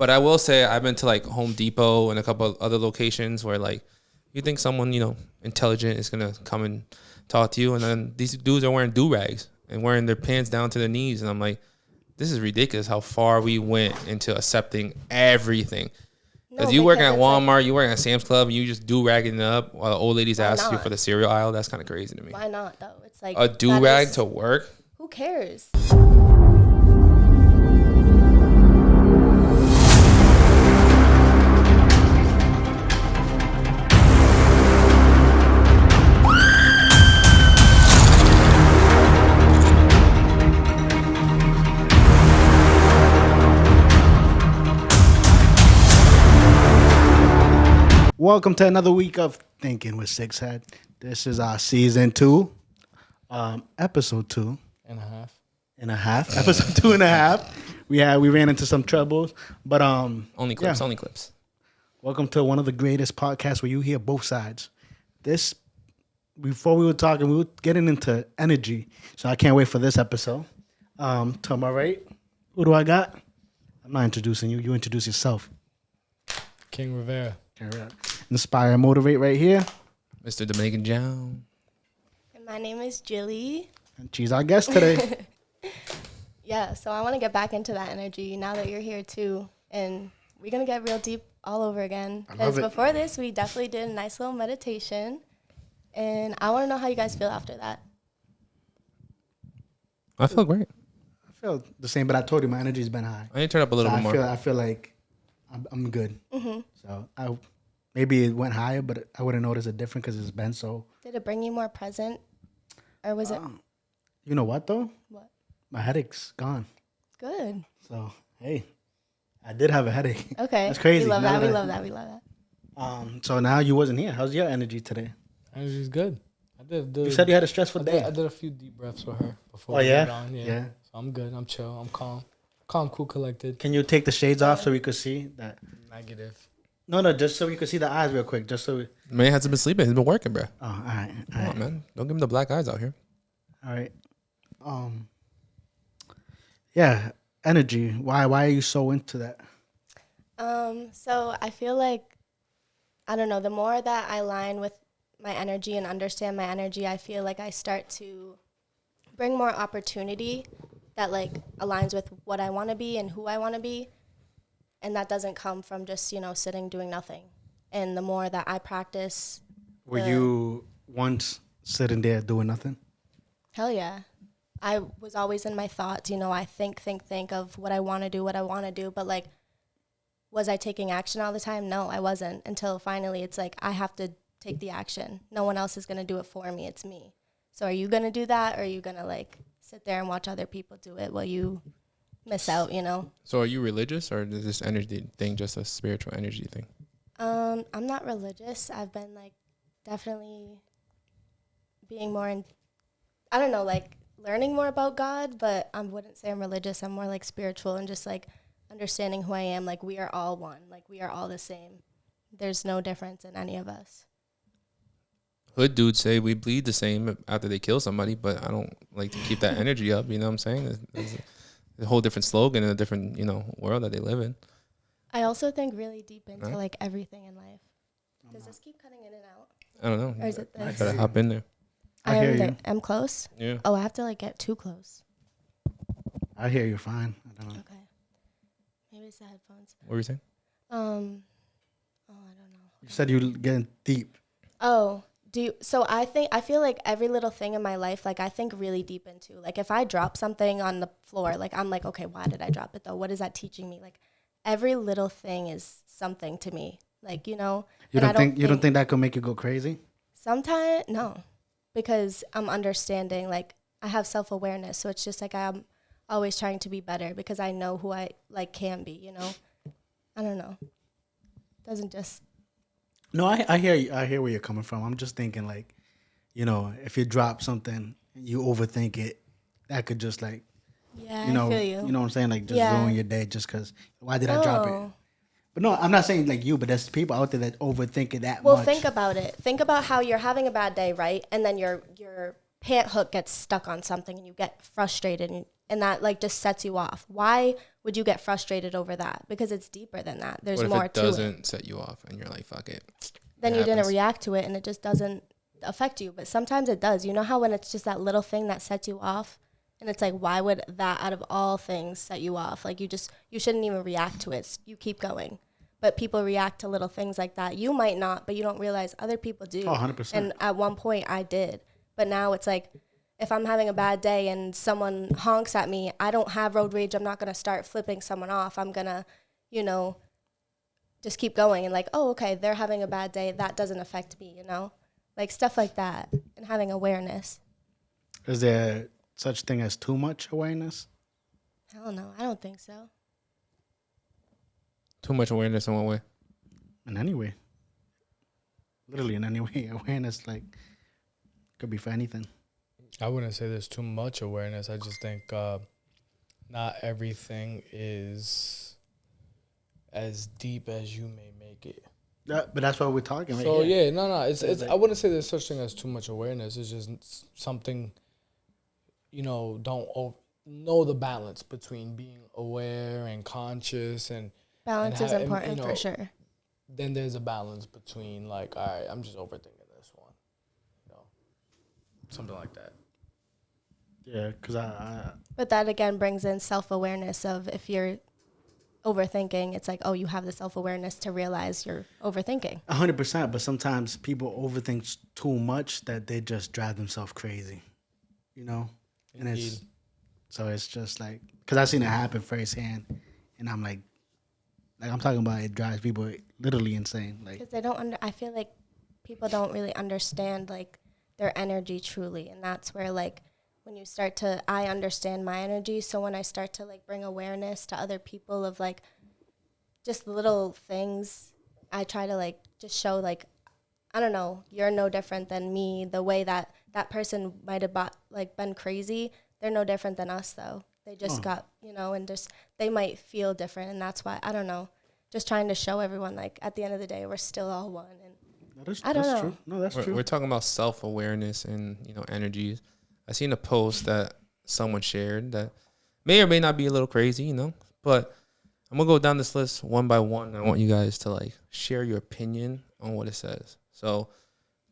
But I will say I've been to like Home Depot and a couple of other locations where like you think someone, intelligent is going to come and talk to you. And then these dudes are wearing do-rags and wearing their pants down to their knees. And I'm like, this is ridiculous how far we went into accepting everything. Because you working at Walmart, you working at Sam's Club, and you just do-ragging it up while the old ladies ask you for the cereal aisle. That's kind of crazy to me. Why not, though? It's like a do-rag to work? Who cares? Welcome to another week of Thinking with Six Head. This is our season 2, episode 2 and a half. Episode 2.5. We ran into some troubles, but only clips. Welcome to one of the greatest podcasts where you hear both sides. Before we were talking, we were getting into energy, so I can't wait for this episode. To my right, who do I got? I'm not introducing you. You introduce yourself. King Rivera. Inspire and motivate right here. Mr. Dominican John. And my name is Jilly. And she's our guest today. Yeah, so I want to get back into that energy now that you're here too. And we're going to get real deep all over again. Because before this, we definitely did a nice little meditation. And I want to know how you guys feel after that. I feel great. I feel the same, but I told you my energy's been high. I need to turn up a little bit more. I feel like I'm good. Mm-hmm. So maybe it went higher, but I wouldn't notice a difference because it's been so. Did it bring you more present? Or was it? You know what, though? What? My headache's gone. Good. So, hey, I did have a headache. Okay. That's crazy. We love that. So now you wasn't here. How's your energy today? Energy's good. You said you had a stressful day. I did a few deep breaths with her before. Oh, yeah? On. Yeah. So I'm good. I'm chill. I'm calm. Calm, cool, collected. Can you take the shades off so we could see that? Negative. No, just so we could see the eyes real quick. Just so The man hasn't been sleeping. He's been working, bro. Oh, all right. Come on, man. Don't give him the black eyes out here. All right. Yeah, energy. Why are you so into that? So I feel like, I don't know, the more that I align with my energy and understand my energy, I feel like I start to bring more opportunity that like aligns with what I want to be and who I want to be. And that doesn't come from just, sitting doing nothing. And the more that I practice. Were you once sitting there doing nothing? Hell yeah. I was always in my thoughts, I think of what I want to do. But like, was I taking action all the time? No, I wasn't. Until finally it's like, I have to take the action. No one else is going to do it for me. It's me. So are you going to do that? Or are you going to like sit there and watch other people do it while you miss out, So are you religious, or is this energy thing just a spiritual energy thing? I'm not religious. I've been like definitely being more in, I don't know, like learning more about God, but I wouldn't say I'm religious. I'm more like spiritual and just like understanding who I am. Like we are all one. Like we are all the same. There's no difference in any of us. Hood dudes say we bleed the same after they kill somebody, but I don't like to keep that energy up. You know what I'm saying? It's a whole different slogan in a different, world that they live in. I also think really deep into like everything in life. Does this keep cutting in and out? I don't know. Or is it this? I gotta hop in there. I hear you. I'm close? Yeah. Oh, I have to like get too close. I hear you fine. I don't know. Okay. Maybe it's the headphones. What were you saying? I don't know. You said you were getting deep. Oh, so I feel like every little thing in my life, like I think really deep into. Like if I drop something on the floor, like I'm like, okay, why did I drop it though? What is that teaching me? Like every little thing is something to me. Like, You don't think that could make you go crazy? Sometimes no. Because I'm understanding, like I have self-awareness. So it's just like I'm always trying to be better because I know who I like can be, I don't know. Doesn't just. No, I hear you. I hear where you're coming from. I'm just thinking like, if you drop something and you overthink it, that could just like, I feel you. You know what I'm saying? Like just ruin your day just because, why did I drop it? But no, I'm not saying like you, but there's people out there that overthink it that much. Well, think about it. Think about how you're having a bad day, right? And then your pant hook gets stuck on something and you get frustrated and that like just sets you off. Why would you get frustrated over that? Because it's deeper than that. There's more to it. What if it doesn't set you off and you're like, fuck it? Then you didn't react to it and it just doesn't affect you. But sometimes it does. You know how when it's just that little thing that sets you off, and it's like, why would that out of all things set you off? Like you shouldn't even react to it. You keep going. But people react to little things like that. You might not, but you don't realize other people do. Oh, 100%. And at one point I did. But now it's like, if I'm having a bad day and someone honks at me, I don't have road rage. I'm not going to start flipping someone off. I'm going to, you know, just keep going and like, oh, okay, they're having a bad day. That doesn't affect me, you know? Like stuff like that and having awareness. Is there such thing as too much awareness? Hell no, I don't think so. Too much awareness in what way? In any way. Literally in any way. Awareness, like, could be for anything. I wouldn't say there's too much awareness. I just think not everything is as deep as you may make it. But that's what we're talking about. So yeah, no. It's I wouldn't say there's such thing as too much awareness. It's just something, you know, know the balance between being aware and conscious and balance is important, you know, for sure. Then there's a balance between like, all right, I'm just overthinking this one, you know, something like that. Yeah, because But that again brings in self-awareness of if you're overthinking, it's like, oh, you have the self-awareness to realize you're overthinking. 100%, but sometimes people overthink too much that they just drive themselves crazy, you know? And it's just like, because I've seen it happen firsthand, and I'm like I'm talking about it drives people literally insane. Like, because they don't I feel like people don't really understand like their energy truly, and that's where like when you start to, I understand my energy, so when I start to like bring awareness to other people of like just little things, I try to like just show like, I don't know, you're no different than me. The way that person might have been crazy, they're no different than us though. They just got, you know, and just they might feel different, and that's why, I don't know, just trying to show everyone like at the end of the day we're still all one. And I don't know. True. No, that's true. We're talking about self-awareness and, you know, energies. I seen a post that someone shared that may or may not be a little crazy, you know, but I'm going to go down this list one by one. I want you guys to like share your opinion on what it says. So,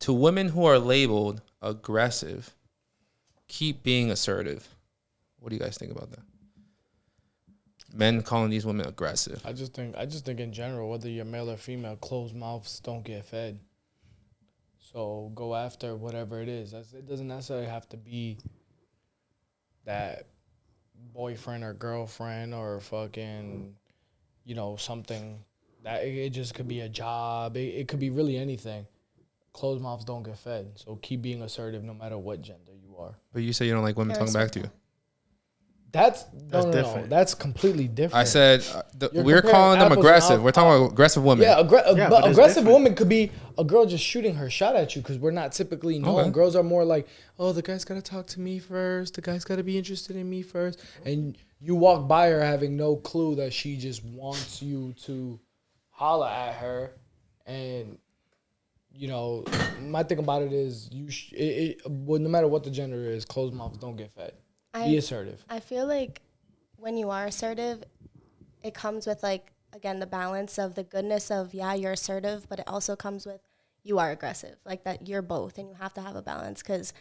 to women who are labeled aggressive, keep being assertive. What do you guys think about that? Men calling these women aggressive. I just think in general, whether you're male or female, closed mouths don't get fed. So go after whatever it is. It doesn't necessarily have to be that boyfriend or girlfriend or fucking, you know, something that it just could be a job. It could be really anything. Closed mouths don't get fed. So keep being assertive no matter what gender you are. But you say you don't like women talking back to you. That's different. No. That's completely different. I said we're calling them aggressive. We're talking about aggressive women. Yeah, but aggressive different. woman could be a girl just shooting her shot at you because we're not typically known. Okay. Girls are more like, oh, the guy's got to talk to me first. The guy's got to be interested in me first. And you walk by her having no clue that she just wants you to holler at her. And, you know, my thing about it is well, no matter what the gender is, closed mouths don't get fed. Be assertive. I feel like when you are assertive, it comes with like, again, the balance of the goodness of, yeah, you're assertive, but it also comes with you are aggressive, like that you're both, and you have to have a balance, because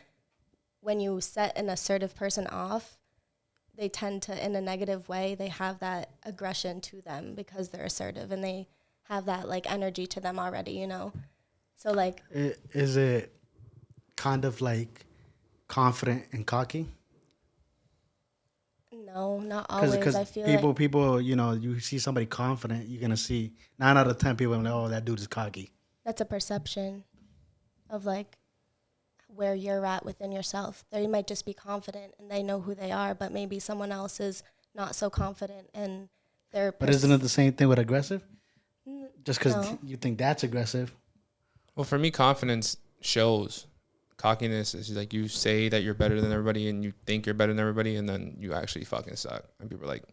when you set an assertive person off, they tend to, in a negative way, they have that aggression to them because they're assertive and they have that like energy to them already, you know? So like. Is it kind of like confident and cocky? No, not always. Because I feel people, you know, you see somebody confident, you're gonna see 9 out of 10 people are like, oh, that dude is cocky. that's a perception of like where you're at within yourself. They might just be confident and they know who they are, but maybe someone else is not so confident and they're. But isn't it the same thing with aggressive? Just because No. you think that's aggressive. Well, for me, confidence shows. Cockiness is like you say that you're better than everybody and you think you're better than everybody, and then you actually fucking suck. And people are like,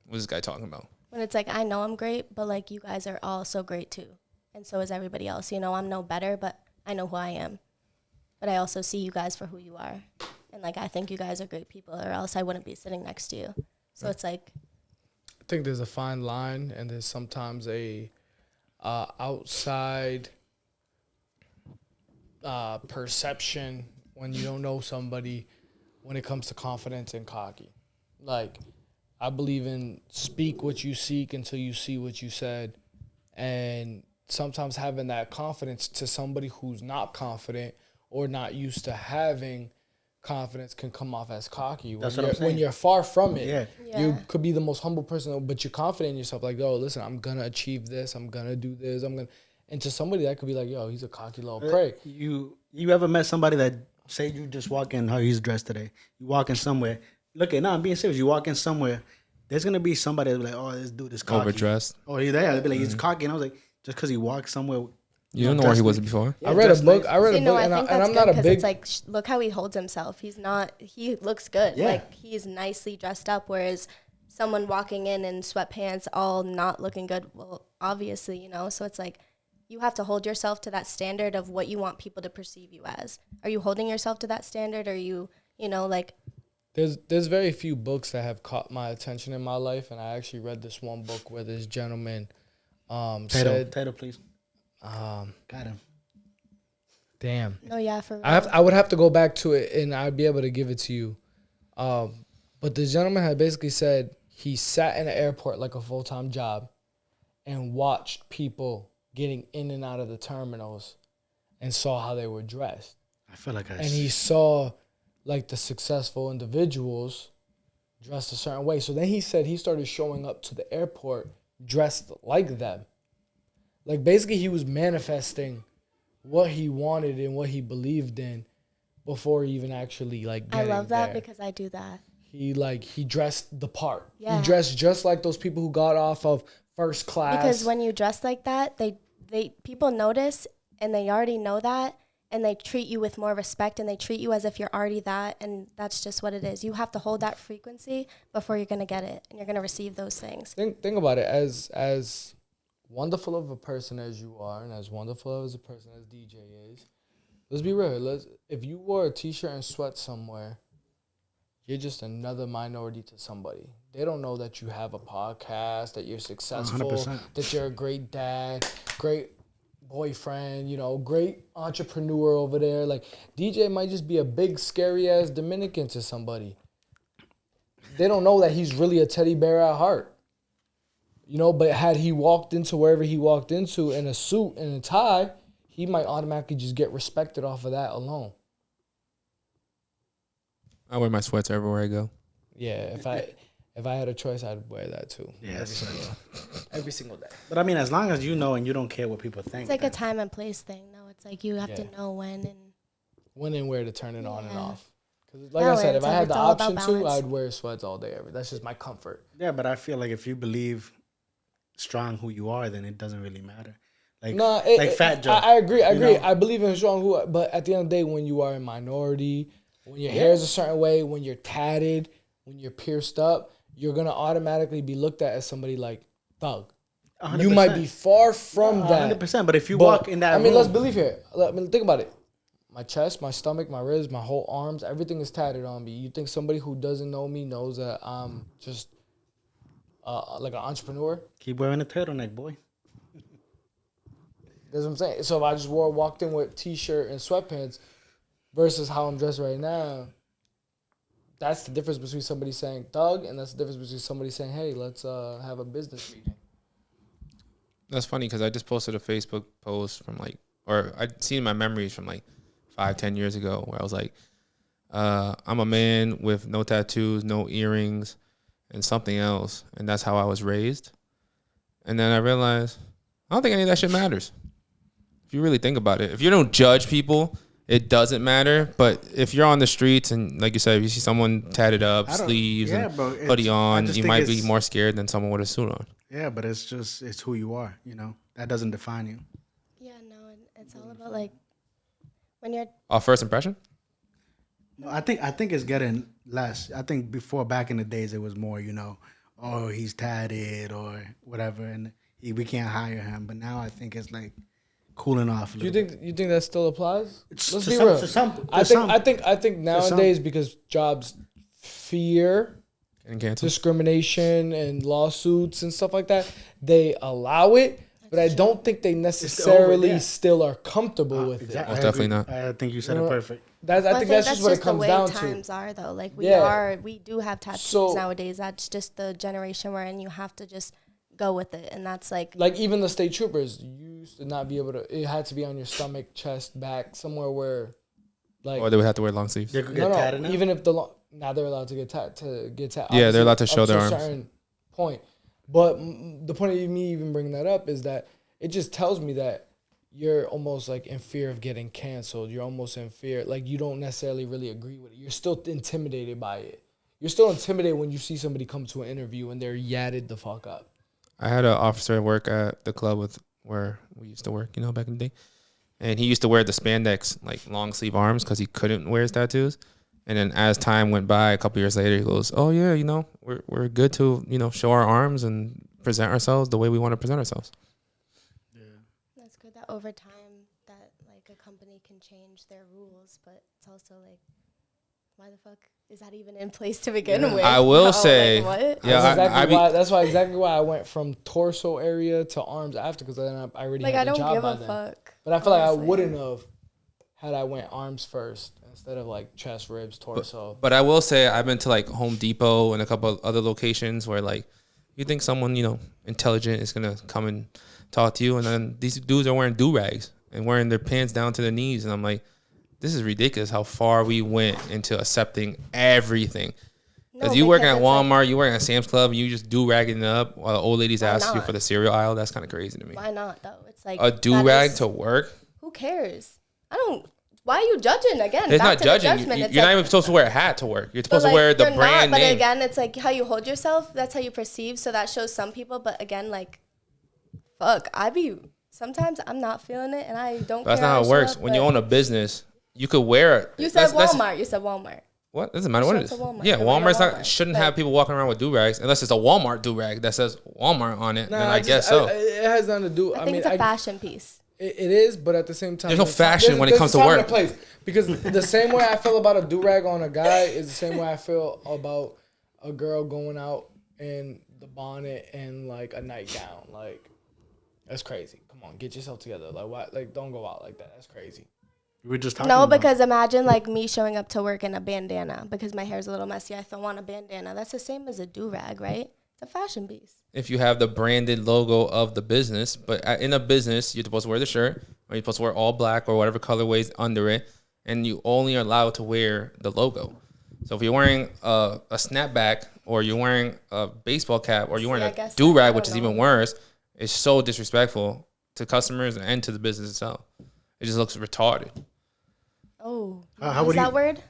what's this guy talking about? When it's like, I know I'm great, but like you guys are all so great too. And so is everybody else. You know, I'm no better, but I know who I am. But I also see you guys for who you are. And like I think you guys are great people, or else I wouldn't be sitting next to you. So it's like, I think there's a fine line, and there's sometimes a outside perception when you don't know somebody when it comes to confidence and cocky. Like, I believe in speak what you seek until you see what you said. And sometimes having that confidence to somebody who's not confident or not used to having confidence can come off as cocky. That's what I'm saying. When you're far from it, Yeah. you could be the most humble person, but you're confident in yourself. Like, yo, listen, I'm going to achieve this. I'm going to do this. And to somebody that could be like, yo, he's a cocky little prick. You ever met somebody that say you just walk in how he's dressed today? You walk in somewhere. Look at, no, I'm being serious. You walk in somewhere, there's gonna be somebody that's like, oh, this dude is cocky. Overdressed. Oh, he's there. They'll be like, he's cocky. And I was like, just because he walked somewhere. You don't know where he was before. Yeah, I read a dressed book. nice. I read a book, I and think that's I'm not good a because big. it's like, look how he holds himself. He looks good. Yeah. Like, he's nicely dressed up, whereas someone walking in sweatpants, all not looking good, well, obviously, you know, so it's like, you have to hold yourself to that standard of what you want people to perceive you as. Are you holding yourself to that standard? Or you know, like, There's very few books that have caught my attention in my life, and I actually read this one book where this gentleman said, Tato, please. um, Got him. damn. no, yeah, for real. I would have to go back to it, and I'd be able to give it to you. But the gentleman had basically said he sat in an airport like a full-time job and watched people getting in and out of the terminals and saw how they were dressed. I feel like And he saw like the successful individuals dressed a certain way. So then he said he started showing up to the airport dressed like them. Like, basically he was manifesting what he wanted and what he believed in before he even actually like I getting love that there. because I do that. He dressed the part. Yeah. He dressed just like those people who got off of first class. Because when you dress like that, they people notice, and they already know that, and they treat you with more respect, and they treat you as if you're already that, and that's just what it is. You have to hold that frequency before you're gonna get it, and you're gonna receive those things. Think about it. As wonderful of a person as you are, and as wonderful as a person as DJ is, let's be real. If you wore a t-shirt and sweats somewhere, you're just another minority to somebody. They don't know that you have a podcast, that you're successful, 100%. that you're a great dad, great boyfriend, you know, great entrepreneur over there. Like, DJ might just be a big, scary-ass Dominican to somebody. They don't know that he's really a teddy bear at heart. You know, but had he walked into wherever he walked into in a suit and a tie, he might automatically just get respected off of that alone. I wear my sweats everywhere I go. Yeah, if I had a choice, I'd wear that too. Yes. Every single day. But I mean, as long as you know and you don't care what people think. It's like a then- time and place thing, though. It's like you have to know when and. When and where to turn it on and Yeah. off. Because like I said, if Balance, I had it's the all about option to, balance. I'd wear sweats all day. That's just my comfort. Yeah, but I feel like if you believe strong who you are, then it doesn't really matter. Like, No, Fat Joe. I agree. You know? I believe in strong who, but at the end of the day, when you are a minority, when your hair is a certain way, when you're tatted, when you're pierced up, you're gonna automatically be looked at as somebody like thug. 100%. You might be far from that. 100%. But if you walk in that I mean, room, let's believe here. Think about it. My chest, my stomach, my ribs, my whole arms, everything is tatted on me. You think somebody who doesn't know me knows that I'm just like an entrepreneur? keep wearing a turtleneck, boy. That's what I'm saying. So if I just walked in with t-shirt and sweatpants versus how I'm dressed right now, that's the difference between somebody saying thug and that's the difference between somebody saying, hey, let's have a business meeting. That's funny because I just posted a Facebook post from I'd seen my memories from 5-10 years ago where I was like, I'm a man with no tattoos, no earrings, and something else. And that's how I was raised. And then I realized, I don't think any of that shit matters. If you really think about it, if you don't judge people, it doesn't matter. But if you're on the streets and, like you said, if you see someone tatted up, sleeves and hoodie on, you might be more scared than someone with a suit on. Yeah, but it's who you are, you know? That doesn't define you. Yeah, no, it's all about like when you're. First impression? No, I think it's getting less. I think before, back in the days, it was more, you know, oh, he's tatted or whatever, and we can't hire him. But now I think it's like cooling off. You think that still applies? Let's be real. I think nowadays, because jobs fear And cancel. discrimination and lawsuits and stuff like that, they allow it. But I don't think they necessarily still are comfortable with it. Most definitely not. I think you said it perfect. I think that's just what it comes down to. The way times are, though. Like, we do have tattoos nowadays. That's just the generation we're in. You have to just go with it. And that's like even the state troopers, you used to not be able to, it had to be on your stomach, chest, back, somewhere where, like. Or they would have to wear long sleeves. No, even if now they're allowed to get tatted. Yeah, they're allowed to show their arms. A certain point. But the point of me even bringing that up is that it just tells me that you're almost like in fear of getting canceled. You're almost in fear. Like, you don't necessarily really agree with it. You're still intimidated by it. You're still intimidated when you see somebody come to an interview and they're yatted the fuck up. I had an officer work at the club where we used to work, back in the day. And he used to wear the spandex, like long sleeve arms, because he couldn't wear his tattoos. And then as time went by, a couple years later, he goes, "Oh yeah, we're good to show our arms and present ourselves the way we want to present ourselves." Yeah, that's good that over time that like a company can change their rules, but it's also like, why the fuck is that even in place to begin with? I will say, like, what? Yeah, that's exactly why I went from torso area to arms after, because then I already had the job by then. I don't give a fuck. But I feel like I wouldn't have had I went arms first instead of like chest, ribs, torso. But I will say I've been to like Home Depot and a couple of other locations where like you think someone, intelligent is going to come and talk to you. And then these dudes are wearing do-rags and wearing their pants down to their knees. And I'm like, this is ridiculous how far we went into accepting everything. Because you working at Walmart, you working at Sam's Club, you just do-ragging it up while the old ladies ask you for the cereal aisle. That's kind of crazy to me. Why not, though? It's like a do-rag to work? Who cares? Why are you judging again? It's not judging. You're not even supposed to wear a hat to work. You're supposed to wear the brand name. But again, it's like how you hold yourself. That's how you perceive. So that shows some people. But again, like, fuck, sometimes I'm not feeling it and I don't care. That's not how it works. When you own a business, you could wear it. You said Walmart. You said Walmart. What? Doesn't matter what it is. Yeah, Walmart shouldn't have people walking around with do-rags unless it's a Walmart do-rag that says Walmart on it. Then I guess so. It has nothing to do. I think it's a fashion piece. It is, but at the same time, there's no fashion when it comes to work. Because the same way I feel about a do-rag on a guy is the same way I feel about a girl going out in the bonnet and like a nightgown. Like, that's crazy. Come on, get yourself together. Like, why? Like, don't go out like that. That's crazy. We're just talking because imagine like me showing up to work in a bandana because my hair's a little messy. I throw on a bandana. That's the same as a do-rag, right? It's a fashion piece. If you have the branded logo of the business, but in a business, you're supposed to wear the shirt, or you're supposed to wear all black or whatever colorways under it, and you only are allowed to wear the logo. So if you're wearing a snapback, or you're wearing a baseball cap, or you're wearing a do-rag, which is even worse, it's so disrespectful to customers and to the business itself. It just looks retarded. Oh, how would that word?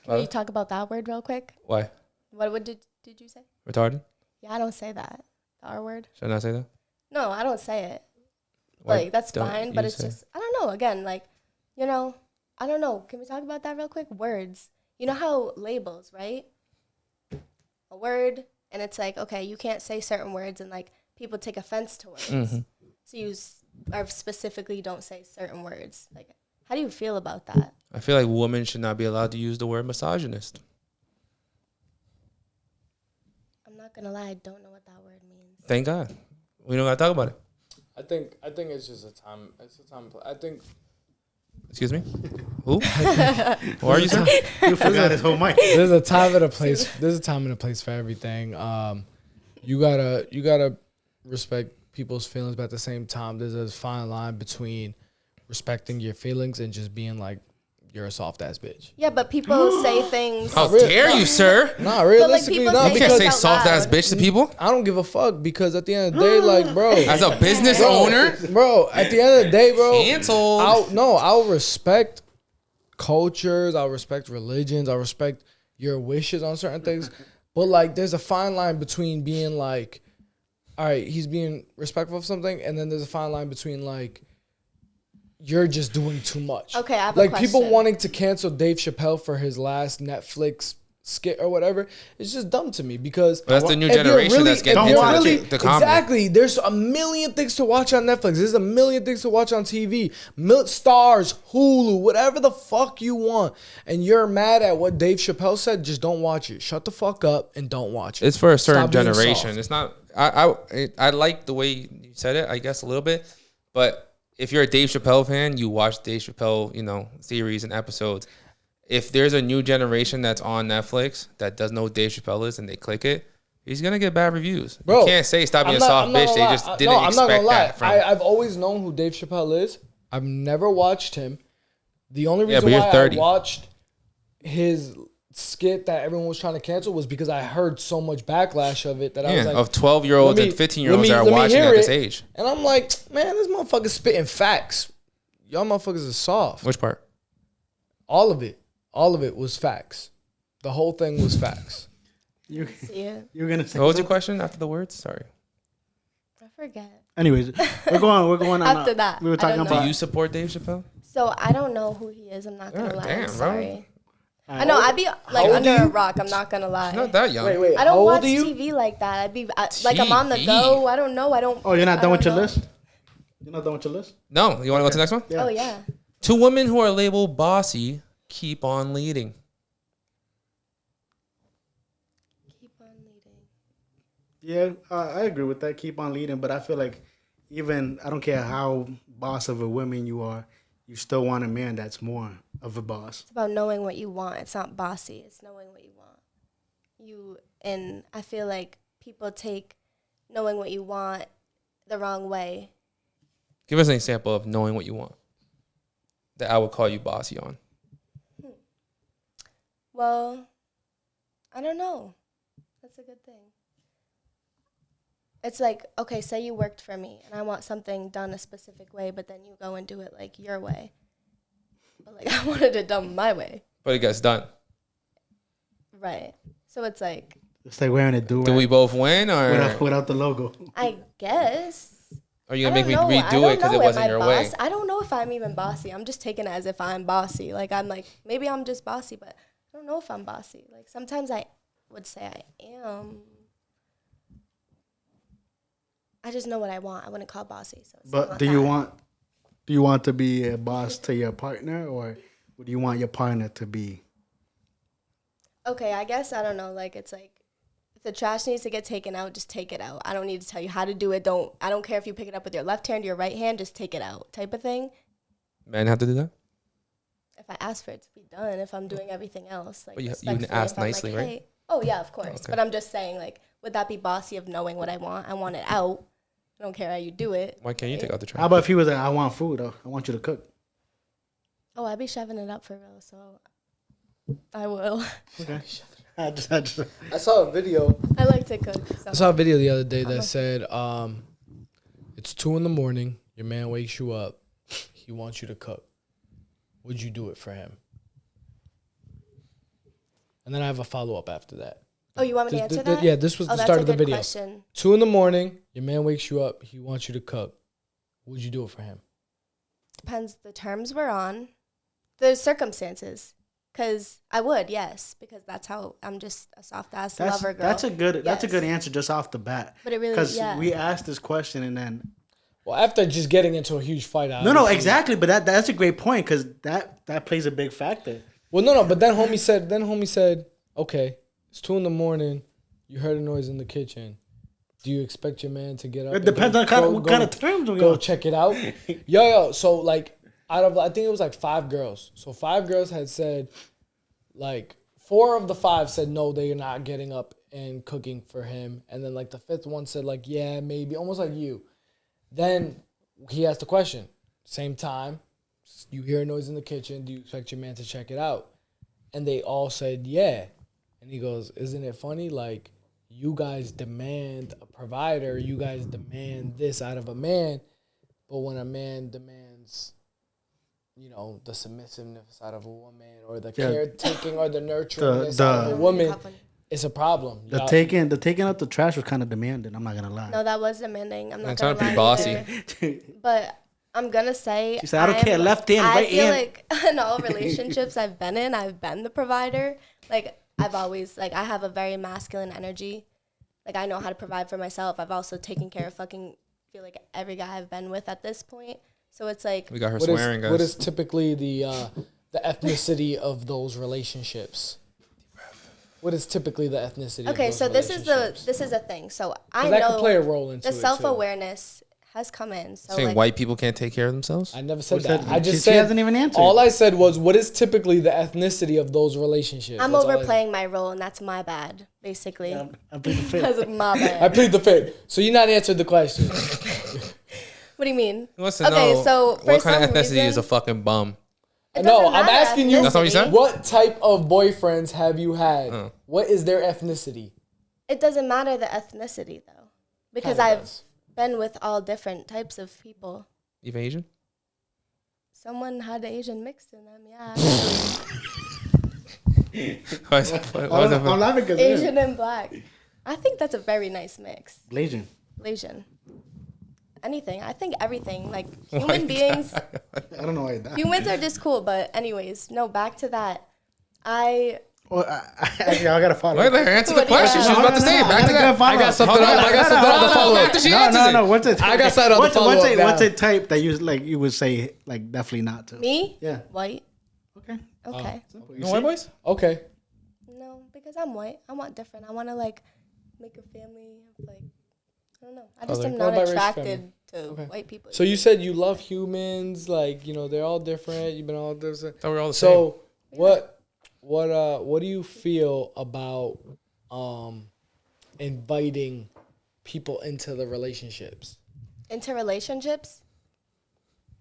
Can you talk about that word real quick? Why? What did you say? Retarded? Yeah, I don't say that. The R word. Should I not say that? No, I don't say it. Like, that's fine, but it's just, I don't know. Again, like, I don't know. Can we talk about that real quick? Words. You know how labels, right? A word, and it's like, okay, you can't say certain words, and like people take offense to words. Mm-hmm. So you specifically don't say certain words. Like, how do you feel about that? I feel like women should not be allowed to use the word misogynist. I'm not gonna lie, I don't know what that word means. Thank God. We don't gotta talk about it. I think it's just a time. It's a time. I think. Excuse me. Who? What are you saying? You forgot his whole mic. There's a time and a place. There's a time and a place for everything. You gotta respect people's feelings, but at the same time, there's a fine line between respecting your feelings and just being like, you're a soft ass bitch. Yeah, but people say things. How dare you, sir? Nah, realistically, no. You can't say soft ass bitch to people. I don't give a fuck because at the end of the day, like, bro, as a business owner, bro, at the end of the day, bro, canceled. I'll respect cultures, I'll respect religions, I'll respect your wishes on certain things, but like, there's a fine line between being like, all right, he's being respectful of something, and then there's a fine line between like, you're just doing too much. Okay, I have like a question. People wanting to cancel Dave Chappelle for his last Netflix skit or whatever. It's just dumb to me because But that's the new if you're generation really- that's getting if into you're really- the comedy. Exactly. There's a million things to watch on Netflix. There's a million things to watch on TV. Stars, Hulu, whatever the fuck you want. And you're mad at what Dave Chappelle said, just don't watch it. Shut the fuck up and don't watch it. It's for a certain Stop being generation. soft. It's not. I like the way you said it, I guess, a little bit. But if you're a Dave Chappelle fan, you watch Dave Chappelle, series and episodes. If there's a new generation that's on Netflix that doesn't know who Dave Chappelle is and they click it, he's gonna get bad reviews. Bro, you can't say stop being a soft bitch. They just didn't expect that from. I've always known who Dave Chappelle is. I've never watched him. The only reason but you're why 30. I watched his skit that everyone was trying to cancel was because I heard so much backlash of it that I was like, of 12-year-olds and 15-year-olds that are watching at this age. And I'm like, man, this motherfucker's spitting facts. Y'all motherfuckers are soft. Which part? All of it. All of it was facts. The whole thing was facts. You See were gonna say What was your something? question after the words? Sorry. I forget. Anyways, we're going on. After that, we were I talking don't Do about. you support Dave Chappelle? So I don't know who he is. I'm not gonna lie. damn, I'm bro. sorry. Alright. I know I'd be like old under are a you? rock. I'm not gonna lie. Not that young. Wait. I how don't old watch are you? TV like that. I'd be like I'm on the TV. go. I don't know. I don't. Oh, you're not I done with don't your know. list. You're not done with your list. No. You want to go to the next one? Yeah. Oh yeah. 2 women who are labeled bossy keep on leading. Keep on leading. Yeah, I agree with that. Keep on leading, but I feel like even I don't care how boss of a woman you are, you still want a man that's more of a boss. It's about knowing what you want. It's not bossy. It's knowing what you want. And I feel like people take knowing what you want the wrong way. Give us an example of knowing what you want that I would call you bossy on. Well, I don't know. That's a good thing. It's like, okay, say you worked for me and I want something done a specific way, but then you go and do it like your way. But like I wanted it done my way. But it gets done. Right. So it's like, It's like wearing a do Do we both win, or without the logo. I guess. are you I going to make don't me know. I redo don't it because know. it wasn't Am I your way? boss? I don't know if I'm even bossy. I'm just taking it as if I'm bossy. Like I'm like, maybe I'm just bossy, but I don't know if I'm bossy. Like sometimes I would say I am. I just know what I want. I wouldn't call bossy. So it's But not do you that. want to be a boss to your partner, or would you want your partner to be? Okay, I guess I don't know. Like it's like if the trash needs to get taken out, just take it out. I don't need to tell you how to do it. I don't care if you pick it up with your left hand or your right hand, just take it out. Type of thing. Men have to do that? If I ask for it to be done, if I'm doing everything else, like But you respectfully, ask if I'm nicely, right? Hey, oh yeah, of course. Okay. But I'm just saying, like, would that be bossy of knowing what I want? I want it out. I don't care how you do it. Why can't you take out the How trash? about if he was like, I want food, though. I want you to cook. Oh, I'd be shoving it up for real, so I will. Okay. I just I saw a video. I like to cook. So. I saw a video the other day that said, it's 2 a.m. Your man wakes you up. He wants you to cook. Would you do it for him? And then I have a follow-up after that. Oh, you want me to answer that? Yeah, this was Oh, the that's start a of the good video. question. 2 a.m. Your man wakes you up. He wants you to cook. Would you do it for him? Depends the terms we're on, the circumstances. Because I would, yes, because that's how I'm just a soft ass lover girl. that's a good Yes. answer just off the bat. But it really, Because yeah. we asked this question and then Well, after just getting into a huge fight. no, obviously- exactly. But that's a great point because that plays a big factor. Well, no. But then homie said, okay, it's 2 a.m. You heard a noise in the kitchen. Do you expect your man to get up? It depends on what kind of terms we go on. check it out. Yo. So like, out of I think it was like 5 girls. So 5 girls had said, like 4 of the 5 said no, they're not getting up and cooking for him, and then like the 5th one said like yeah, maybe, almost like you. Then he asked the question. Same time, you hear a noise in the kitchen. Do you expect your man to check it out? And they all said yeah. And he goes, isn't it funny? Like, you guys demand a provider. You guys demand this out of a man. But when a man demands, the submissiveness out of a woman, or the caretaking or the nurturingness out of a woman, it's a problem. The taking out the trash was kind of demanding. I'm not gonna lie. No, that was demanding. I'm not It's gonna not pretty lie bossy. either. But I'm gonna say She said, I don't care, left hand, I right feel hand. like in all relationships I've been the provider. Like I've always, like, I have a very masculine energy. Like, I know how to provide for myself. I've also taken care of feel like every guy I've been with at this point. So it's like, We got her swearing, guys. What is typically the ethnicity of those relationships? What is typically the ethnicity? okay, of those so this is a thing. So I know that could play a role into the it, too. self-awareness has come in. So Saying like, white people can't take care of themselves? I never said What's that. that? I just She said hasn't even answered. All I said was, what is typically the ethnicity of those relationships? I'm That's all I- overplaying my role, and that's my bad, basically. I plead the fifth. That's my bad. I plead the fifth. So you not answered the question. What do you mean? He wants to know so for what kind of some ethnicity is a reason, fucking bum. it No, doesn't I'm matter asking you. That's what you ethnicity. said? What type of boyfriends have you had? Oh. What is their ethnicity? It doesn't matter the ethnicity, though, because Kinda I've does. been with all different types of people. Even Asian? Someone had Asian mixed in them, yeah. Why is that funny? Why is that I'm funny? laughing because Asian and black. I think that's a very nice mix. Blasian. Asian. Anything. I think everything. Like, human White beings, I don't know why that. humans are just cool. But anyways, no, back to that. Well, I gotta follow. Wait, let her answer the What do you question. have? She was about to say it. Back to that. I got something. I got something on the follow up. After she answers it. No. What's it? I got something on the follow up. What's a type that you like? You would say like definitely not to. Me? Yeah. White. Okay. Okay. Simple. No white boys? Okay. No, because I'm white. I want different. I want to like make a family. Like, I don't know. I just Color. am What not about race attracted to Okay. white people. So you said you love humans, like, you know, they're all different. You've been all different. I thought we were all the same. So what do you feel about inviting people into the relationships? Into relationships?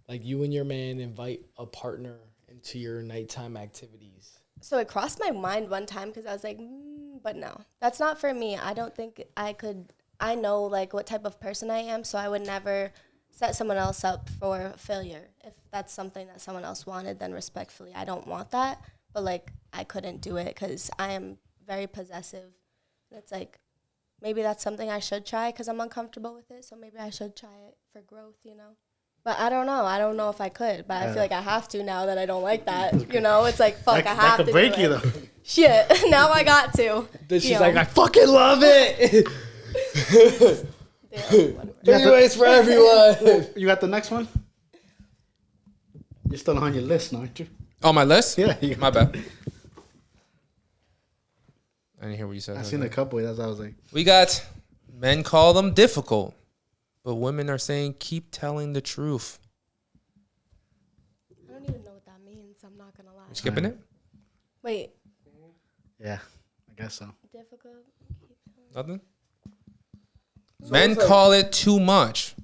Like you and your man invite a partner into your nighttime activities. So it crossed my mind one time because I was like, but no, that's not for me. I don't think I could. I know like what type of person I am, so I would never set someone else up for failure. If that's something that someone else wanted, then respectfully, I don't want that. But like, I couldn't do it because I am very possessive. And it's like, maybe that's something I should try because I'm uncomfortable with it. So maybe I should try it for growth, you know? But I don't know. I don't know if I could. But I feel like I have to now that I don't like that. You know, it's like, fuck, I have to do break you it. though. Shit, now I got to. Then she's You like, know. I fucking love it. Damn, whatever. Anyways, for everyone. You got the next one? You're still on your list, aren't you? Oh, my list? Yeah. My bad. I didn't hear what you said. I seen a couple. That's what I was like. We got men call them difficult, but women are saying keep telling the truth. I don't even know what that means. I'm not going to lie. You skipping it? Wait, Yeah, I guess so. difficult? Nothing? Men call it too much,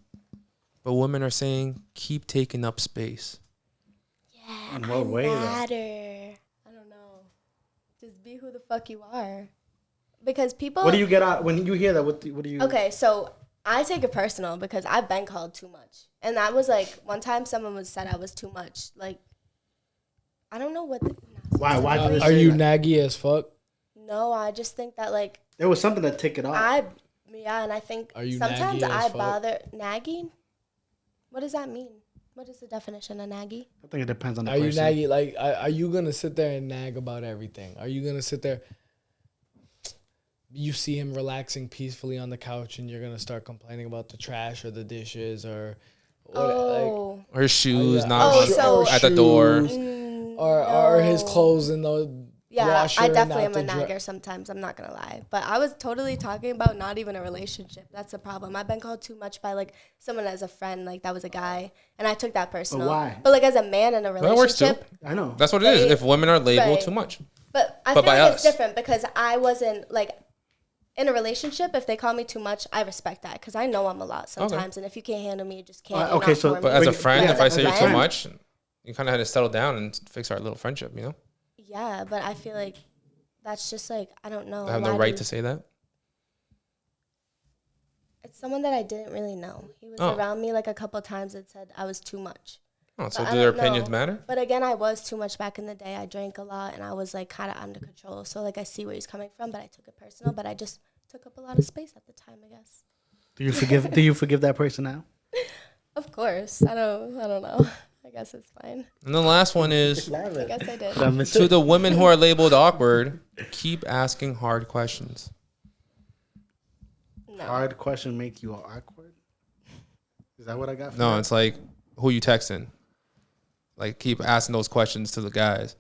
but women are saying keep taking up space. Yeah, In what way, though? matter. I don't know. Just be who the fuck you are. Because people... What do you get out when you hear that? What do you? Okay, so I take it personal because I've been called too much. And that was like, one time someone said I was too much. Like, I don't know what... Why did they Are say you that? naggy as fuck? No, I just think that like... There was something that tick it off. And I think Are you sometimes naggy as I fuck? bother... Nagging? What does that mean? What is the definition of naggy? I think it depends on the Are you person. naggy? Like, are you gonna sit there and nag about everything? Are you gonna sit there? You see him relaxing peacefully on the couch, and you're gonna start complaining about the trash or the dishes or, what, Oh. Or his shoes yeah. not Oh, on- so- at the door. or his No. clothes in the Yeah, washer. I definitely not am a the dry- nagger sometimes. I'm not going to lie. But I was totally talking about not even a relationship. That's the problem. I've been called too much by, like, someone as a friend. Like, that was a guy. And I took that personal. why? But, like, as a man in a That works too. relationship. I know. That's what it is. Right. If women are labeled Right. too much. But I But feel by like us. it's different because I wasn't, like, in a relationship, if they call me too much, I respect that because I know I'm a lot sometimes. And if you can't handle me, you just can't. You're Okay, not so- for But me. as a But- friend, yeah, if I as say a you're too friend. much, you kind of had to settle down and fix our little friendship, you know? Yeah, but I feel like that's just, like, I don't know. I have no why right do- to say that. It's someone that I didn't really know. He was Oh. around me, like, a couple times and said I was too much. Oh, so But I do their don't opinions know. matter? But again, I was too much back in the day. I drank a lot and I was like kind of under control. So like I see where he's coming from, but I took it personal. But I just took up a lot of space at the time, I guess. Do you forgive? Do you forgive that person now? Of course, I don't know. I guess it's fine. And the last one is I guess I did. to the women who are labeled awkward, keep asking hard questions. No. Hard question make you awkward? Is that what I got? For No, that? it's like who you texting. Like keep asking those questions to the guys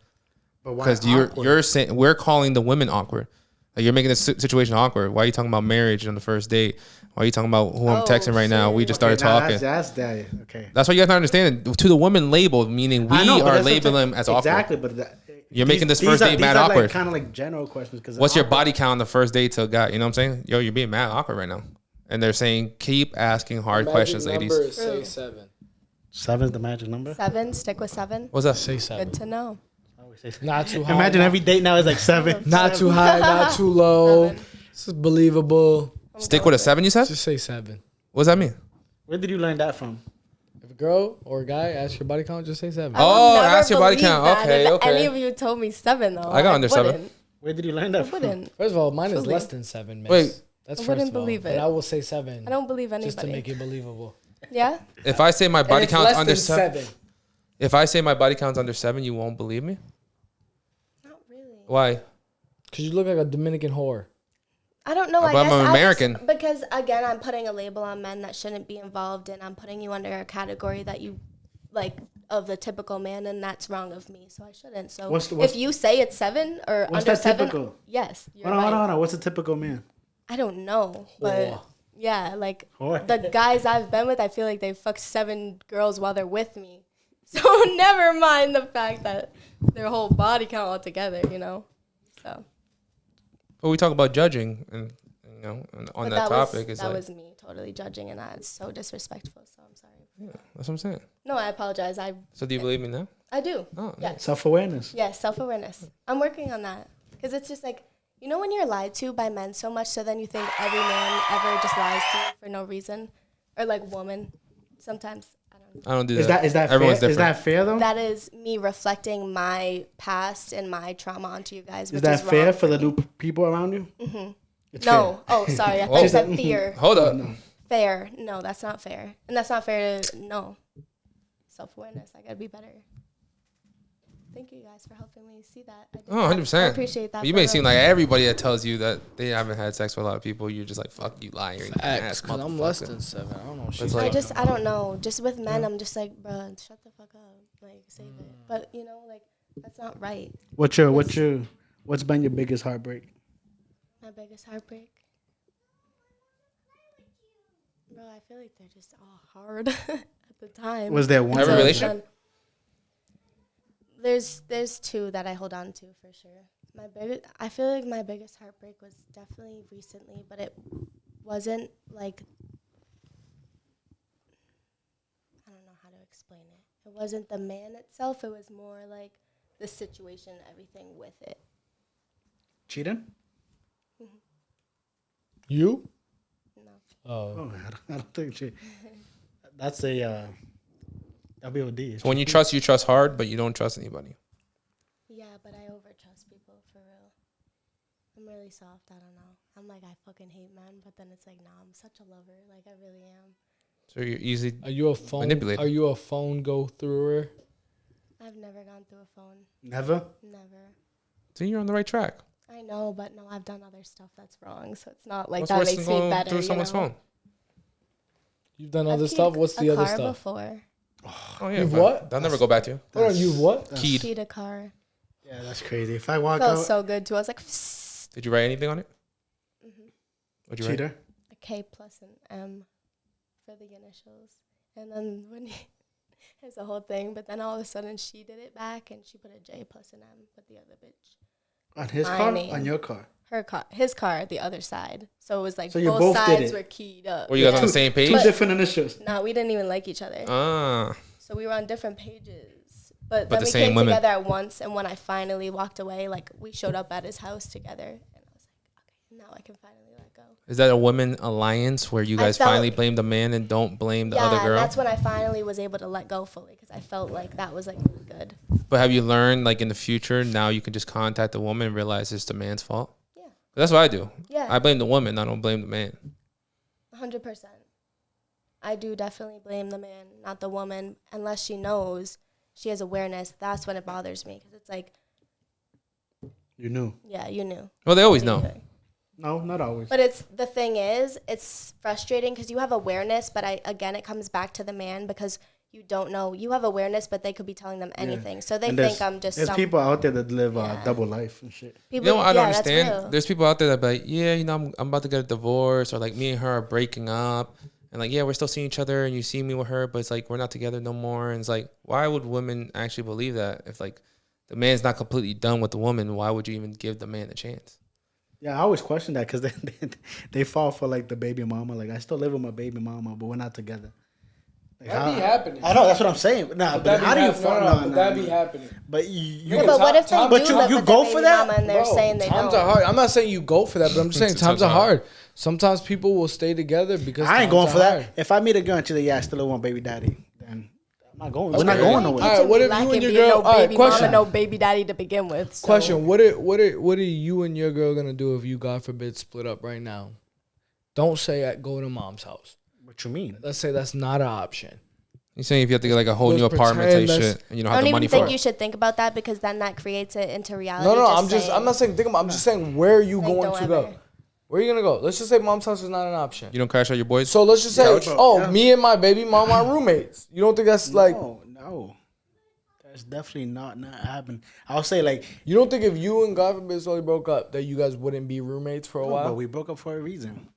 But why because awkward? you're saying we're calling the women awkward. Like you're making this situation awkward. Why are you talking about marriage on the first date? Why are you talking about who I'm Oh, texting right now? shit. We just Okay, started now talking. That's that. Okay. That's why you guys not understand. To the women labeled, meaning we I know, but are that's what I'm labeling saying. them as awkward. Exactly, but You're making this first date mad are awkward. Like, kind of like general questions. Cause What's your body count on the first date to a guy? You know what I'm saying? Yo, you're being mad awkward right now. And they're saying keep asking hard questions, ladies. Number is say True. 7. 7's the magic number. 7. Stick with 7. What's up? Say 7. Good to know. Not too high. Imagine every date now is like 7. Not too high, not too low. 7. This is believable. Stick with a 7, you said? Just say 7. What does that mean? Where did you learn that from? If a girl or a guy asks your body count, just say 7. I would Oh, never ask your body believe count. that Okay, if okay. Any of you told me 7 though. I got under 7. wouldn't. Where did you learn that I from? wouldn't. First of all, mine is Truly. less than 7, miss. Wait. That's I first wouldn't of all. believe But it. I will say 7. I don't believe anybody. Just to make it believable. Yeah. If I say my And body it's count's less under than 7, if I say my body count's under 7, you won't believe me? Not really. Why? Because you look like a Dominican whore. I don't know. But I I'm guess American. because again, I'm putting a label on men that shouldn't be involved, and I'm putting you under a category that you like of the typical man, and that's wrong of me. So I shouldn't. So What's if you say it's 7 or What's under that 7, typical? yes, you're Hold right. on. What's a typical man? I don't know, but Whore. yeah, like Whore. the guys I've been with, I feel like they fuck 7 girls while they're with me. So never mind the fact that their whole body count altogether, you know. So. But we talk about judging, and you know, on that topic, it's that like was me totally judging, and that's so disrespectful. So I'm sorry. yeah, that's what I'm saying. No, I apologize. So do you believe me now? I do. Oh, Yeah. Self-awareness. Yeah, self-awareness. I'm working on that because it's just like, you know, when you're lied to by men so much, so then you think every man ever just lies to you for no reason, or like woman. Sometimes I don't know. I don't do Is that. that Everyone's fair? different. Is that fair though? That is me reflecting my past and my trauma onto you guys. Is Which that is fair wrong for the me. new people around you? Mm-hmm. It's No. Oh, sorry. I thought Oh. you said fear. Hold up. Fair. No, that's not fair. And that's not fair to, no. Self-awareness. I gotta be better. Thank you guys for helping me see that. I did Oh, that. 100%. I appreciate that. You for may real. seem like everybody that tells you that they haven't had sex with a lot of people, you're just like, fuck you, liar. you X, ass because I'm less motherfucker. than 7. I don't know. It's Shit. like- I don't know. Just with men, I'm just like, bruh, shut the fuck up. Like, save it. But, you know, like, that's not right. What's been your biggest heartbreak? My biggest heartbreak. Bro, I feel like they're just all hard at the time. Was there one? Every Until it's relationship? done. There's 2 that I hold on to for sure. I feel like my biggest heartbreak was definitely recently, but it wasn't like, I don't know how to explain it. It wasn't the man itself. It was more like the situation, everything with it. Cheating? You? No. Oh. Oh, I don't think cheating. That's a WOD. So when you trust hard, but you don't trust anybody. Yeah, but I overtrust people for real. I'm really soft. I don't know. I'm like, I fucking hate men, but then it's like, nah, I'm such a lover. Like, I really am. So you're easy. Are you a phone? Manipulated. Are you a phone go througher? I've never gone through a phone. Never? Never. So you're on the right track. I know, but no, I've done other stuff that's wrong. So it's not like What's that worse makes than me going better. through You someone's know? phone? You've done I've other keyed stuff? What's the a other car stuff? before. Oh yeah. You've but what? That'll never go back to you. Hold on, you've what? Keyed. Keyed a car. Yeah, that's crazy. If I walk Felt out, so good too. I was like, Fss. Did you write anything on it? What'd you write? cheater. A K plus an M for the initials. And then when it's a whole thing, but then all of a sudden she did it back and she put a J plus an M with the other bitch. On his My car? name. On your car? Her car, his car, the other side. So it was like So you both both did sides it? were keyed up. Were you guys on the Two- same page? Two different initials. No, we didn't even like each other. Ah. So we were on different pages. But the then we same came women. together at once, and when I finally walked away, like, we showed up at his house together, and I was like, okay, now I can finally let go. Is that a women alliance where you I guys felt- finally blame the man and don't blame the other Yeah, girl? and that's when I finally was able to let go fully, because I felt like that was, like, good. But have you learned, like in the future, now you can just contact the woman and realize it's the man's fault? Yeah. That's what I do. Yeah. I blame the woman. I don't blame the man. 100%. I do definitely blame the man, not the woman, unless she knows she has awareness, that's when it bothers me. Because it's like, You knew. yeah, you knew. Well, they always know. No, not always. But the thing is, it's frustrating because you have awareness, but again, it comes back to the man because you don't know. You have awareness, but they could be telling them anything. So they think I'm just There's people out there that live double life and shit. People, You know what I don't that's understand? real. There's people out there that be like, yeah, you know, I'm about to get a divorce, or like me and her are breaking up, and like, yeah, we're still seeing each other, and you see me with her, but it's like we're not together no more. And it's like, why would women actually believe that? If like the man's not completely done with the woman, why would you even give the man a chance? Yeah, I always question that because they fall for like the baby mama. Like I still live with my baby mama, but we're not together. Like, That be happening. I know that's what I'm saying. Nah, but how do you fall? No, that be happening. But Yeah, but what if they do live with go their for baby that? mama and they're saying they times don't? are hard. I'm not saying you go for that, but I'm just saying times are hard. Sometimes people will stay together because I ain't times going are for that. hard. If I meet a girl and she's like, yeah, I still want baby daddy, then I'm not going. We're Okay. not going nowhere. All right, what if you and your girl? No All right, baby question. mama, no baby daddy to begin with. So. Question: What are you and your girl gonna do if you, God forbid, split up right now? Don't say go to mom's house. What you mean? Let's say that's not an option. You're saying if you have to get like a whole Let's new apartment pretend type that's- shit, and you don't I have don't the money even for think it. you should think about that because then that creates it into reality. No, saying, I'm not saying think about. I'm just saying where are you Like, going don't to go? ever. Where are you gonna go? Let's just say mom's house is not an option. You don't crash out your boys. So let's just say, Yeah. me and my baby mom are roommates. You don't think that's like? No, that's definitely not happening. I'll say like, You don't think if you and God forbid slowly broke up that you guys wouldn't be roommates for a while? but we broke up for a reason.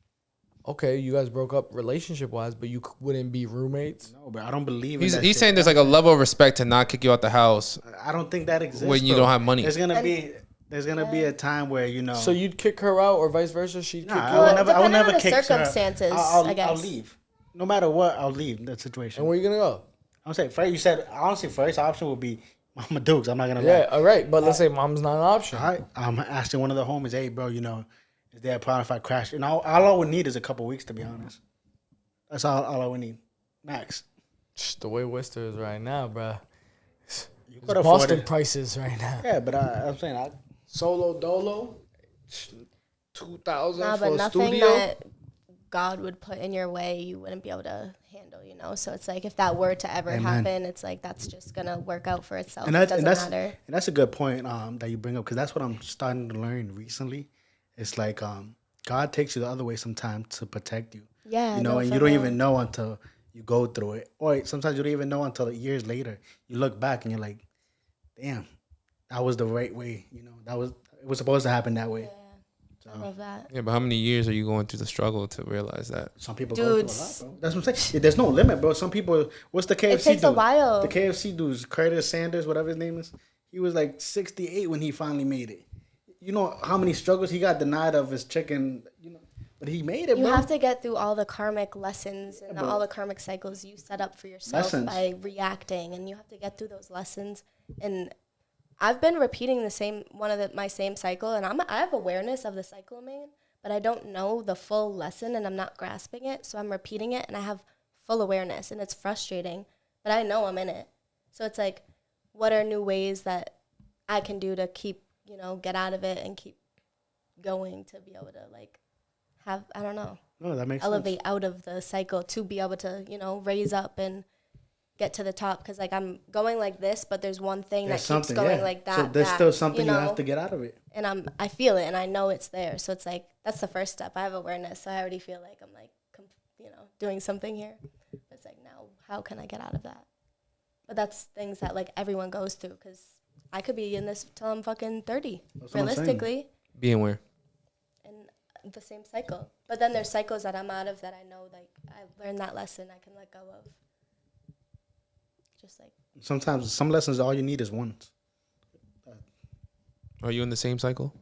Okay, you guys broke up relationship wise, but you wouldn't be roommates. No, but I don't believe. He's in that he's shit. saying there's like a level of respect to not kick you out the house I don't think that exists when you bro. don't have money. There's gonna be a time where So you'd kick her out, or vice versa? She'd kick you I out. will never. I will depending never on the kick her. circumstances, I guess. I'll leave. No matter what, I'll leave that situation. And where you gonna go? I'm saying first. You said honestly, first option would be Mama Dukes. I'm not gonna Yeah, lie. all right. But let's say mom's not an option. I'm asking one of the homies, hey, bro, is there a problem if I crash? And all I would need is a couple weeks, to be honest. That's all I would need, max. The way Worcester is right now, bruh. You It's could afford Boston it. prices right now. Yeah, but I'm saying Solo dolo, 2,000 Nah, for but a nothing studio. that God would put in your way, you wouldn't be able to handle, So it's like if that were to ever happen, it's like that's just gonna work out for itself. and It doesn't matter. And that's a good point that you bring up because that's what I'm starting to learn recently. It's like God takes you the other way sometimes to protect you. Yeah, and no, you for don't real. even know until you go through it, or sometimes you don't even know until years later. You look back and you're like, "Damn, that was the right way." It was supposed to happen that way. I love that. Yeah, but how many years are you going through the struggle to realize that? Some people go through a lot, bro. That's what I'm saying. Yeah, there's no limit, bro. Some people. What's the KFC? It takes dude? a while. The KFC dude's Curtis Sanders, whatever his name is. He was like 68 when he finally made it. You know how many struggles he got denied of his chicken. But he made it, You bro. have to get through all the karmic lessons and all the karmic cycles you set up for yourself by reacting, and you have to get through those lessons. And I've been repeating my same cycle, and I have awareness of the cycle, man, but I don't know the full lesson, and I'm not grasping it, so I'm repeating it, and I have full awareness, and it's frustrating, but I know I'm in it. So it's like, what are new ways that I can do to keep, get out of it and keep going to be able to I don't know. No, that makes elevate sense. out of the cycle to be able to, raise up and get to the top. Because, I'm going like this, but there's one thing that keeps going like that. So there's still something you have to get out of it. And I feel it, and I know it's there. So it's like, that's the first step. I have awareness, so I already feel like I'm, doing something here. It's like, now, how can I get out of that? But that's things that, everyone goes through. Because I could be in this till I'm fucking 30, realistically. Being where? The same cycle, but then there's cycles that I'm out of that I know, I learned that lesson I can let go of. Just Sometimes some lessons all you need is one. Are you in the same cycle?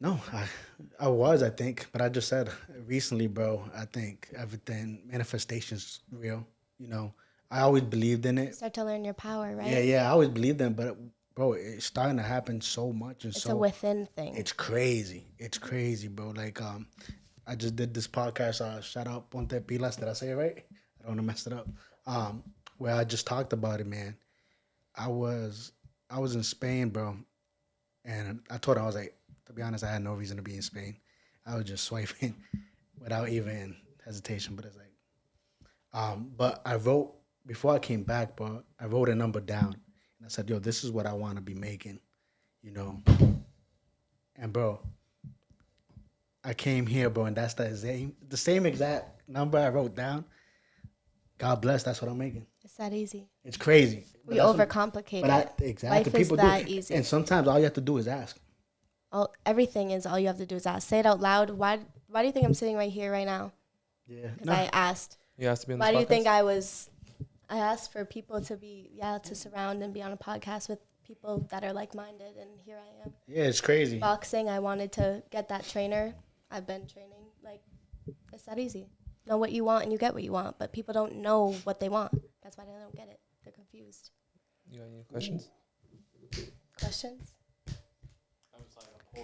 No, I think, but I just said recently, bro. I think everything manifestation's real. I always believed in it. start to learn your power, right? Yeah, I always believed in it, but bro, it's starting to happen so much, and It's a within thing. It's crazy. It's crazy, bro. I just did this podcast. Shout out Ponte Pilas. Did I say it right? I don't want to mess it up. Where I just talked about it, man. I was in Spain, bro, and I told her, I was like, to be honest, I had no reason to be in Spain. I was just swiping without even hesitation. But it's like, but I wrote before I came back, bro, I wrote a number down and I said, "Yo, this is what I want to be making," you know. And bro, I came here, bro, and that's the same exact number I wrote down. God bless, that's what I'm making. It's that easy. It's crazy. We overcomplicate it. Exactly. Life is that easy. And sometimes all you have to do is ask. Everything is all you have to do is ask. Say it out loud. Why do you think I'm sitting right here right now? Yeah. Because I asked. You asked to be on this Why do you podcast? think I asked for people to to surround and be on a podcast with people that are like-minded, and here I am. Yeah, it's crazy. Boxing, I wanted to get that trainer. I've been training. Like, it's that easy. Know what you want and you get what you want, but people don't know what they want. That's why they don't get it. They're confused. You got any questions? Questions? You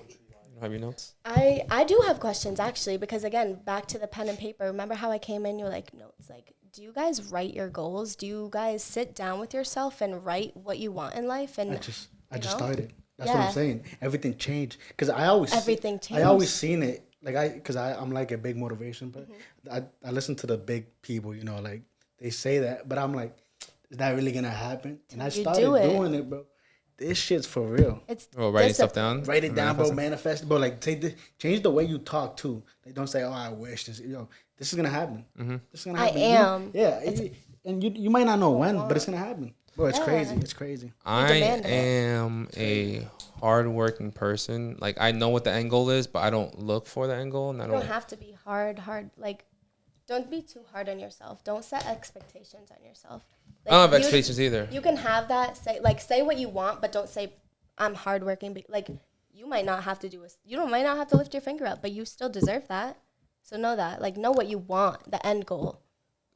don't have your notes? I do have questions, actually, because, again, back to the pen and paper. Remember how I came in? You're like, notes. Like, do you guys write your goals? Do you guys sit down with yourself and write what you want in life? And I just started. That's Yeah. what I'm saying. Everything changed. Because I always Everything I always changed. seen it. Like I'm like a big motivation, but I listen to the big people, you know, like they say that, but I'm like, is that really gonna happen? And I You started do it. doing it, bro. This shit's for real. it's Writing stuff discipline. down? Write it down, bro. Manifesting? Manifest, bro. Like change the way you talk too. Like don't say, "Oh, I wish this." This is gonna happen. This is gonna I happen. am. And you might not know when, but it's gonna happen, bro. It's Yeah. crazy. It's crazy. I demand it. am a hardworking person. Like, I know what the end goal is, but I don't look for the end goal. And I You don't. don't have to be hard. Like, don't be too hard on yourself. Don't set expectations on yourself. Like, I don't have you- expectations either. You can have that. Say what you want, but don't say I'm hardworking. Like, you might not have to might not have to lift your finger up, but you still deserve that. So know that. Like, know what you want, the end goal.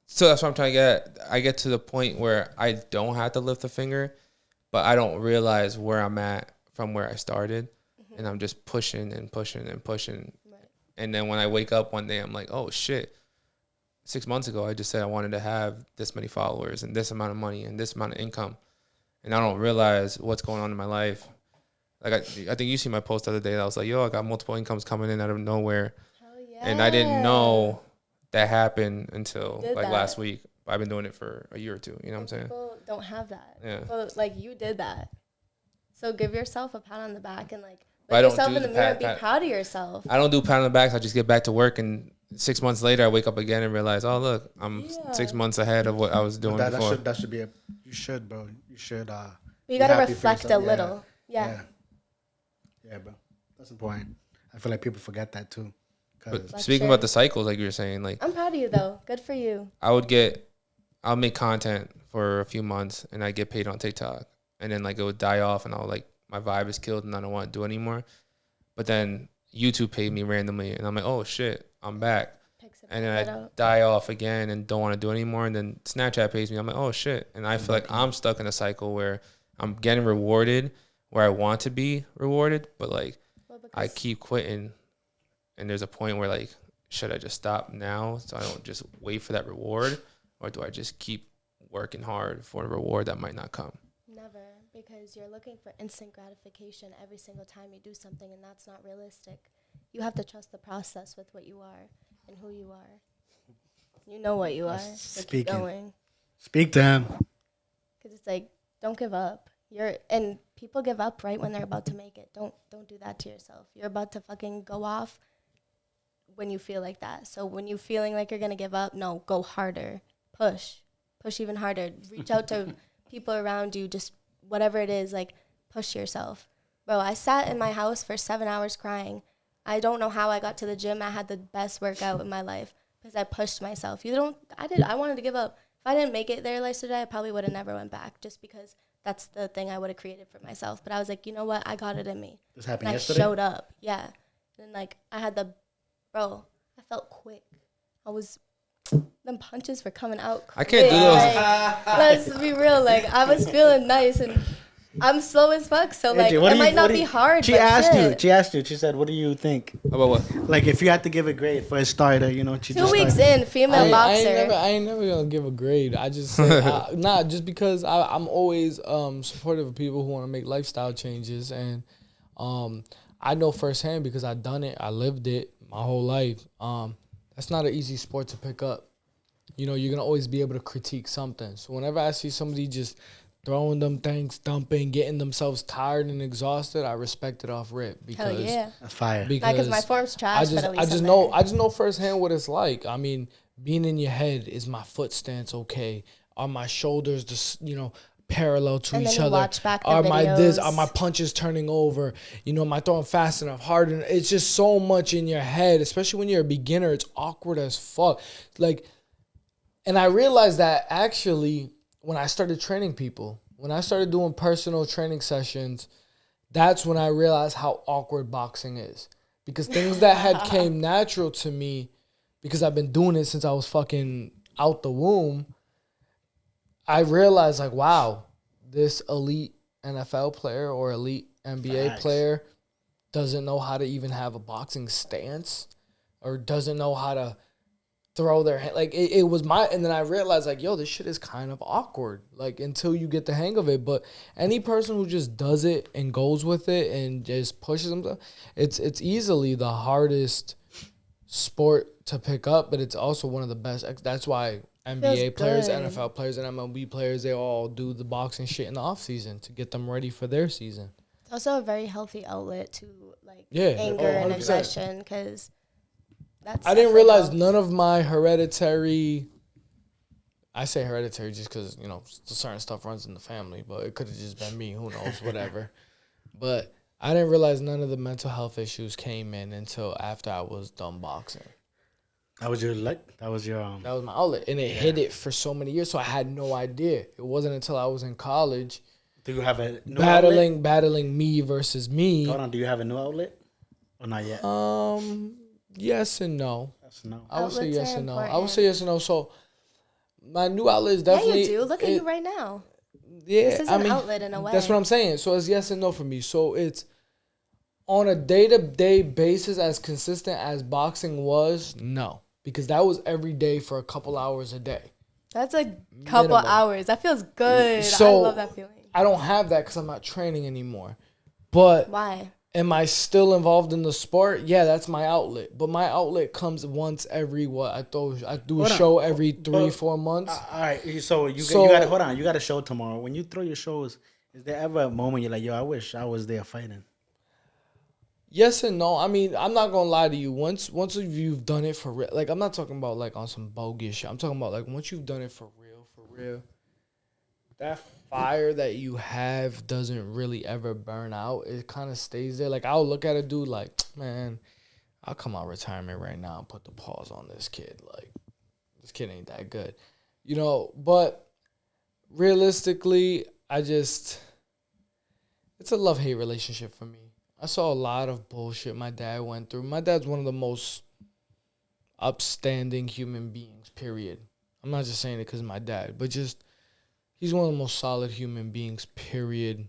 So that's what I'm trying to get. I get to the point where I don't have to lift a finger, but I don't realize where I'm at from where I started. And I'm just pushing and pushing and pushing. Right. And then when I wake up one day, I'm like, oh shit. 6 months ago, I just said I wanted to have this many followers and this amount of money and this amount of income. And I don't realize what's going on in my life. Like, I think you see my post the other day that I was like, yo, I got multiple incomes coming in out of nowhere. Hell yeah. And I didn't know that happened until Did like that. last week. I've been doing it for a year or two. You know what I'm saying? People don't have that. Yeah. But, like, you did that. So give yourself a pat on the back and, like, But I look don't yourself do in the the mirror pat- and be pat- proud of yourself. I don't do pat on the backs. I just get back to work, and 6 months later, I wake up again and realize, oh look, I'm Yeah. 6 months ahead of what I was doing That before. should be you should, bro. You should. But be you got to happy for reflect a yourself. Yeah. little. Yeah. Yeah, bro. That's important. I feel like people forget that too. 'Cause But Reflection. speaking about the cycles, like you were saying, like I'm proud of you, though. Good for you. I'll make content for a few months, and I get paid on TikTok, and then like it would die off, and I'll like my vibe is killed, and I don't want to do it anymore. But then YouTube paid me randomly, and I'm like, oh shit, I'm back. Picks it And back then I up. die off again and don't want to do it anymore. And then Snapchat pays me. I'm like, oh shit. And I feel like I'm stuck in a cycle where I'm getting rewarded where I want to be rewarded, but like Well, I because keep quitting. And there's a point where like, should I just stop now so I don't just wait for that reward? Or do I just keep working hard for a reward that might not come? never, because you're looking for instant gratification every single time you do something, and that's not realistic. You have to trust the process with what you are and who you are. You know what you are. So keep Speaking. going. speak to him. Because it's like, don't give up. And people give up right when they're about to make it. Don't do that to yourself. You're about to fucking go off when you feel like that. So when you're feeling like you're gonna give up, no, go harder. Push even harder. Reach out to people around you. Just whatever it is, like push yourself. Bro, I sat in my house for 7 hours crying. I don't know how I got to the gym. I had the best workout in my life because I pushed myself. I wanted to give up. If I didn't make it there yesterday, I probably would have never went back just because that's the thing I would have created for myself. But I was like, you know what? I got it in me. This happened And I yesterday. showed up. Yeah. And like I had I felt quick. Them punches were coming out quick. I can't do those. Like, let's be real. Like I was feeling nice and I'm slow as fuck. So like AJ, what it do you- might not what do be you- hard. She but asked shit. you. She asked you. She said, "What do you think?" About what? Like, if you had to give a grade for a starter, you know, she 2 just weeks started. in, female boxer. I ain't never gonna give a grade. I just say, just because I'm always supportive of people who want to make lifestyle changes, and I know firsthand because I've done it, I lived it my whole life. That's not an easy sport to pick up, you know, you're going to always be able to critique something. So whenever I see somebody just throwing them things, dumping, getting themselves tired and exhausted, I respect it off rip. Because, Hell yeah. That's fire. Because my form's trash, but at least I just know firsthand what it's like. I mean, being in your head, is my foot stance okay? Are my shoulders just, you know, parallel to each other? Watch back the are videos. my punches turning over? You know, am I throwing fast enough, hard enough? It's just so much in your head, especially when you're a beginner. It's awkward as fuck. Like, and I realized that actually when I started training people, when I started doing personal training sessions, that's when I realized how awkward boxing is. Because things that had came natural to me, because I've been doing it since I was fucking out the womb, I realized, like, wow, this elite NFL player or elite NBA player doesn't know how to even have a boxing stance or doesn't know how to throw their hand. Like, it was and then I realized, like, yo, this shit is kind of awkward, like, until you get the hang of it. But any person who just does it and goes with it and just pushes themselves, it's easily the hardest sport to pick up, but it's also one of the best. That's why NBA players, NFL players, and MLB players, they all do the boxing shit in the off season to get them ready for their season. It's also a very healthy outlet to, like, Yeah, anger and 100%. aggression, because that's... I didn't realize none of my hereditary... I say hereditary just because, you know, certain stuff runs in the family, but it could have just been me. Who knows? Whatever. But I didn't realize none of the mental health issues came in until after I was done boxing. That was your That was your That was my outlet, and it hit it for so many years. So I had no idea. It wasn't until I was in college. Do you have a new battling me versus me? Hold on. Do you have a new outlet or not yet? Yes and no. Yes, no. I would say Outlets yes are and no. important. I would say yes and no. So my new outlet is definitely. Yeah, you do. Look at you right now. Yeah, This is an outlet in a way. That's what I'm saying. So it's yes and no for me. So it's on a day-to-day basis, as consistent as boxing was. No. Because that was every day for a couple hours a day. That's a couple hours. That feels good. So, I love that feeling. I don't have that because I'm not training anymore. But why? Am I still involved in the sport? Yeah, that's my outlet. But my outlet comes once every I do a show every 3-4 months. All right. So you got to hold on. You got a show tomorrow. When you throw your shows, is there ever a moment you're like, yo, I wish I was there fighting? Yes and no. I mean, I'm not gonna lie to you. Once you've done it for real, like I'm not talking about like on some bogus shit. I'm talking about like once you've done it for real, that fire that you have doesn't really ever burn out. It kind of stays there. Like I'll look at a dude like, man, I'll come out of retirement right now and put the pause on this kid. Like this kid ain't that good, you know. But realistically, it's a love-hate relationship for me. I saw a lot of bullshit my dad went through. My dad's one of the most upstanding human beings, period. I'm not just saying it because of my dad, but just he's one of the most solid human beings, period,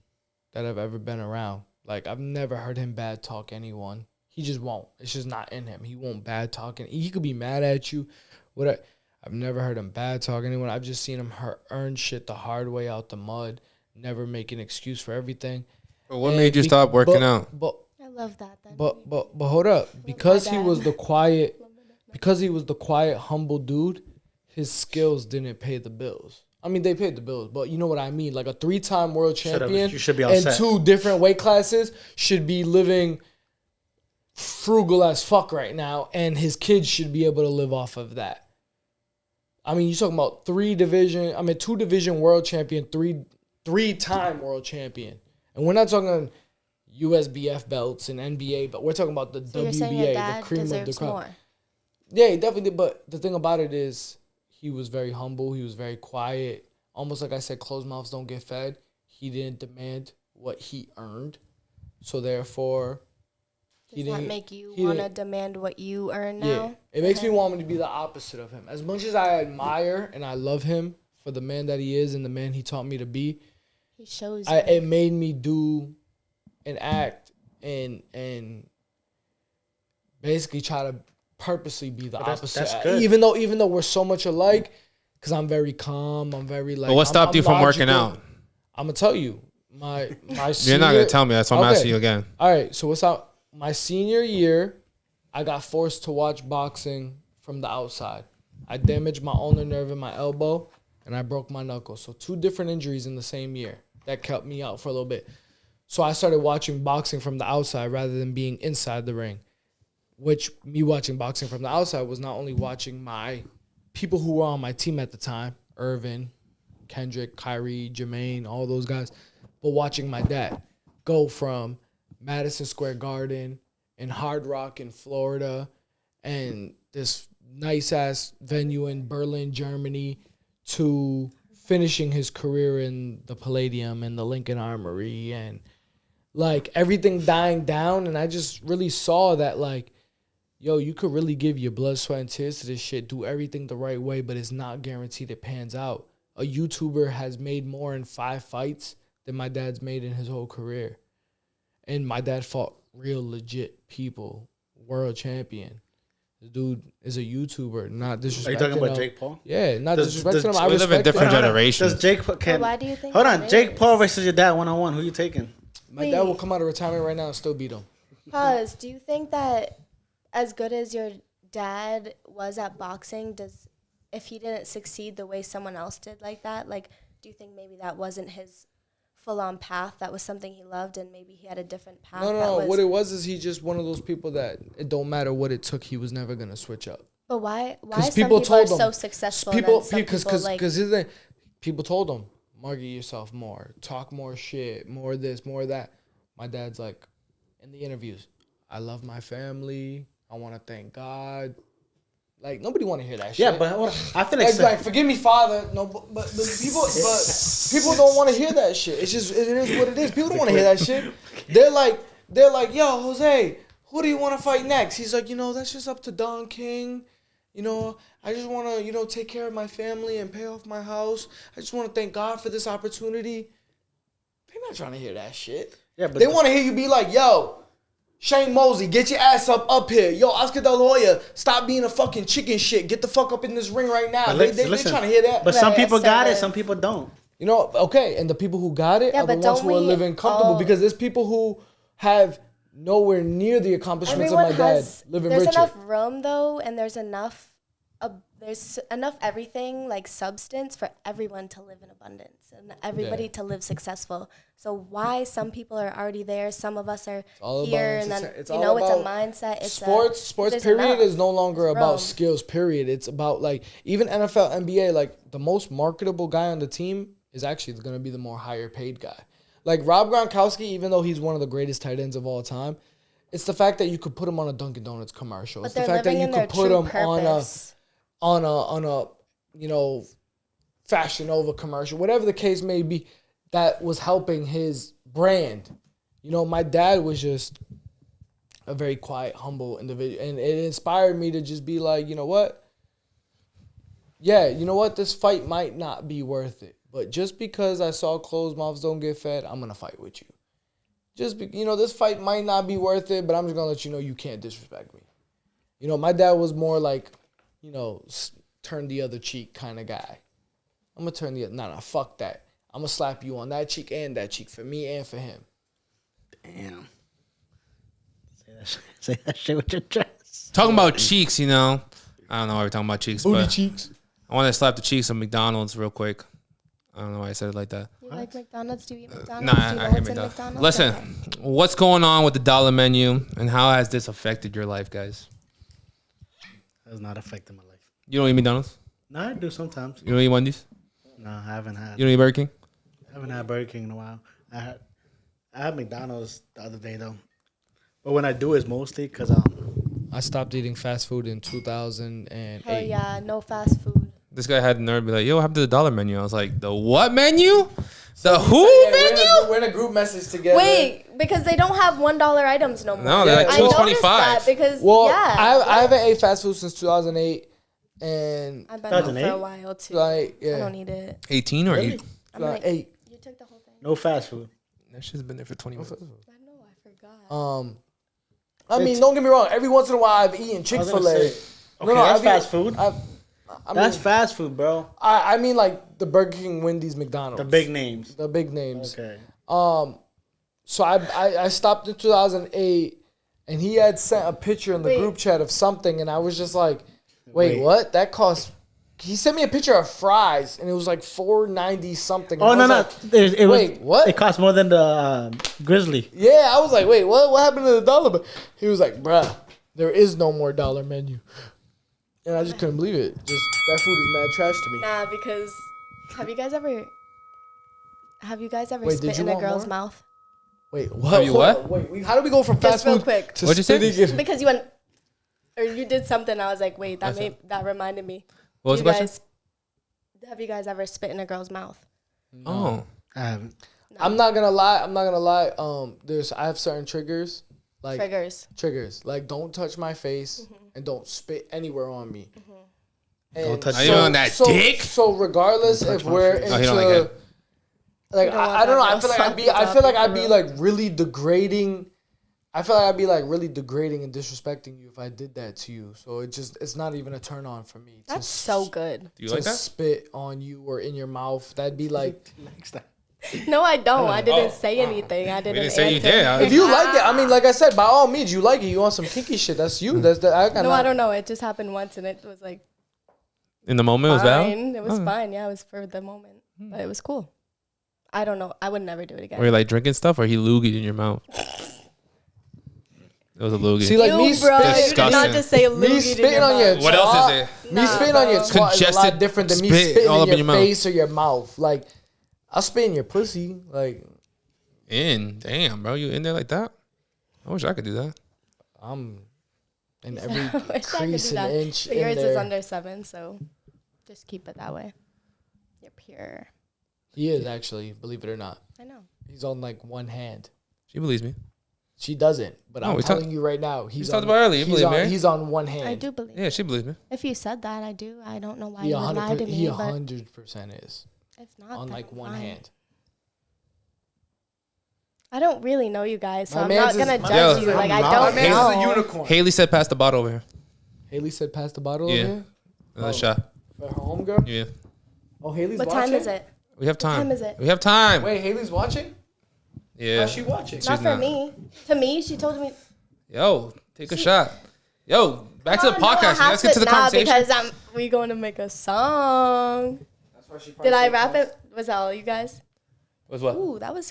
that I've ever been around. Like, I've never heard him bad talk anyone. He just won't. It's just not in him. He won't bad talk. He could be mad at you. Whatever. I've never heard him bad talk anyone. I've just seen him earn shit the hard way out the mud, never make an excuse for everything. But what made you stop working out? I love that. But hold up. Because he was the quiet, humble dude, his skills didn't pay the bills. I mean, they paid the bills, but you know what I mean? Like a 3-time world champion you should be and 2 different weight classes should be living frugal as fuck right now, and his kids should be able to live off of that. I mean, you're talking about 2-division world champion, 3-time world champion. And we're not talking USBF belts and NBA, but we're talking about the WBA, the cream of the crop. More. Yeah, he definitely did. But the thing about it is he was very humble. He was very quiet. Almost like I said, closed mouths don't get fed. He didn't demand what he earned. So therefore, Does that make you want to demand what you earn now? Yeah. It makes me want me to be the opposite of him. As much as I admire and I love him for the man that he is and the man he taught me to be, he shows it made me do and act and basically try to purposely be the opposite. That's good. Even though we're so much alike, because I'm very calm, I'm very like. But what stopped you from working out? I'm gonna tell you my You're not gonna tell me. That's why I'm asking you again. All right. So what's up? My senior year, I got forced to watch boxing from the outside. I damaged my ulnar nerve in my elbow, and I broke my knuckle. So 2 different injuries in the same year that kept me out for a little bit. So I started watching boxing from the outside rather than being inside the ring. Which me watching boxing from the outside was not only watching my people who were on my team at the time, Irvin, Kendrick, Kyrie, Jermaine, all those guys, but watching my dad go from Madison Square Garden and Hard Rock in Florida and this nice-ass venue in Berlin, Germany, to finishing his career in the Palladium and the Lincoln Armory and, like, everything dying down. And I just really saw that, like, yo, you could really give your blood, sweat, and tears to this shit, do everything the right way, but it's not guaranteed it pans out. A YouTuber has made more in 5 fights than my dad's made in his whole career. And my dad fought real legit people, world champion. This dude is a YouTuber, not disrespecting him. Are you talking about Jake Paul? Yeah, not disrespecting him. I we live in respect different him. generations. Does Jake Paul But why do you think Hold that on, Jake is? Paul versus your dad 1-on-1. Who you taking? My dad will come out of retirement right now and still beat him. Pause. Do you think that as good as your dad was at boxing, if he didn't succeed the way someone else did like that, like, do you think maybe that wasn't his full-on path? That was something he loved, and maybe he had a different path. No. What it was is he just one of those people that it don't matter what it took, he was never gonna switch up. But why some people people told are him. so successful? Because like, people told him, market yourself more, talk more shit, more this, more that. My dad's like, in the interviews, I love my family. I want to thank God. Like, nobody want to hear that shit. Yeah, but hold on. I feel like forgive me, Father. No, but people don't want to hear that shit. It is what it is. People don't want to hear that shit. They're like, yo, Jose, who do you want to fight next? He's like, that's just up to Don King. I just want to, take care of my family and pay off my house. I just want to thank God for this opportunity. They're not trying to hear that shit. Yeah, but they want to hear you be like, yo, Shane Mosley, get your ass up here. Yo, Oscar De La Hoya, stop being a fucking chicken shit. Get the fuck up in this ring right now. They're trying to hear that. But some people got it, some people don't. Okay, and the people who got it are the ones who are living comfortable because there's people who have nowhere near the accomplishments of my dad living richer. There's enough room, though, and there's enough everything, like substance, for everyone to live in abundance and everybody to live successful. So why some people are already there, some of us are here, and then it's a mindset. Sports period is no longer about skills, period. It's about, like, even NFL, NBA, like, the most marketable guy on the team is actually going to be the more higher paid guy. Like Rob Gronkowski, even though he's one of the greatest tight ends of all time, it's the fact that you could put him on a Dunkin' Donuts commercial. It's the fact that you could put him on a Fashion Nova commercial, whatever the case may be, that was helping his brand. My dad was just a very quiet, humble individual, and it inspired me to just be like, this fight might not be worth it, but just because I saw closed mouths don't get fed, I'm gonna fight with you. This fight might not be worth it, but I'm just gonna let you know you can't disrespect me. My dad was more like, turn the other cheek kind of guy. I'm going to turn the other... Nah, fuck that. I'm going to slap you on that cheek and that cheek for me and for him. Damn. Say that shit with your chest. Talking about cheeks, I don't know why we're talking about cheeks. Booty but cheeks. I want to slap the cheeks of McDonald's real quick. I don't know why I said it like that. You like McDonald's? Do you eat McDonald's? Nah, I hate McDonald's. Listen, what's going on with the dollar menu and how has this affected your life, guys? It has not affected my life. You don't eat McDonald's? No, I do sometimes. You don't eat Wendy's? No, I haven't had. You don't eat Burger King? I haven't had Burger King in a while. I had McDonald's the other day though, but when I do, it's mostly because I stopped eating fast food in 2008. Hell yeah, no fast food. This guy had the nerve to be like, yo, what happened to the dollar menu? I was like, the what menu? The who menu? We're in a group message together. Wait, because they don't have $1 items no more. No, they're like I noticed $2.25. that because, I haven't ate fast food since 2008. And I've been out for a while too. I don't need it. 18 or 8? Like, 8. You took the whole thing. No fast food. That shit's been there for 20 minutes. I know, I forgot. I mean, don't get me wrong. Every once in a while, I've eaten Chick-fil-A. Okay, that's fast food. That's fast food, bro. I mean, like the Burger King, Wendy's, McDonald's. The big names. The big names. Okay. So I stopped in 2008, and he had sent a picture in the group chat of something, and I was just like, Wait, what? That cost. He sent me a picture of fries, and it was like $4.90 something. Oh, no. Like, Wait, what? It cost more than the Grizzly. Yeah, I was like, wait, what? What happened to the dollar? He was like, bruh, there is no more dollar menu. And I just couldn't believe it. Just that food is mad trash to me. Nah, because have you guys ever Wait, spit in a girl's mouth? Wait, what? Have you what? Wait, how do we go from fast Just real food quick. to What'd you say? spitting it? Because you went, or you did something. I was like, wait, that reminded me. What was the question? Have you guys ever spit in a girl's mouth? Oh, I haven't. No. I'm not gonna lie. I have certain triggers. Like Triggers. Like, don't touch my face and don't spit anywhere on me. And Don't touch Are you on that dick? So regardless if we're face. into, Oh, he don't like that. You don't want I don't know. that I feel like girl I feel like sucking I'd be for like really degrading. I feel like I'd be like really degrading and disrespecting you if I did that to you. So it's not even a turn on for me. That's so good. do you to like that? spit on you or in your mouth. That'd be like, No, I don't. I didn't say anything. I didn't. didn't say you answer. did. if you like it, I mean, like I said, by all means, you like it. You want some kinky shit? That's you. That's the. No, I don't know. It just happened once, and it was like In the moment, it was valid. fine. It was fine. Yeah, it was for the moment, but it was cool. I don't know. I would never do it again. Were you like drinking stuff, or he loogied in your mouth? It was a loogie. See, like me, bro, you did Disgusting. not just say me loogie in spitting your on your mouth. What else is it? Me spitting on your twat is a lot Congested different than me spit spitting all up in in your your mouth. face or your mouth. Like, I'll spit in your pussy. Like, Damn, bro, you in there like that? I wish I could do that. I'm in I every wish I could crease do and that. inch But in yours there. is under 7, so just keep it that way. You're pure. He is actually, believe it or not. I know. He's on like one hand. She believes me. She doesn't, but No, I'm we telling you right now, he's talked on, about earlier. You believe me, right? he's on one hand. I do believe. Yeah, she believes me. If you said that, I do. I don't know why He you would lie to me, but 100% is if not, on then like one fine. hand. I don't really know you guys, so My I'm man's not gonna is- my judge man's you. is- Like I My don't man's know. is a unicorn. Haley said, "Pass the bottle over here." Haley said, "Pass the bottle Yeah. over here." Another shot. For her homegirl. Yeah, Oh, Haley's What watching. time is it? we have time. time is it? We have time. Wait, Haley's watching. Yeah. How's she watching? She's Not for not. me. To me, she told me. Yo, take a shot. Yo, back to the Oh, no, I podcast. have Let's get to the conversation. because we going to make a song. That's why she Did I rap it? Was that all you guys? What's what? Ooh, that was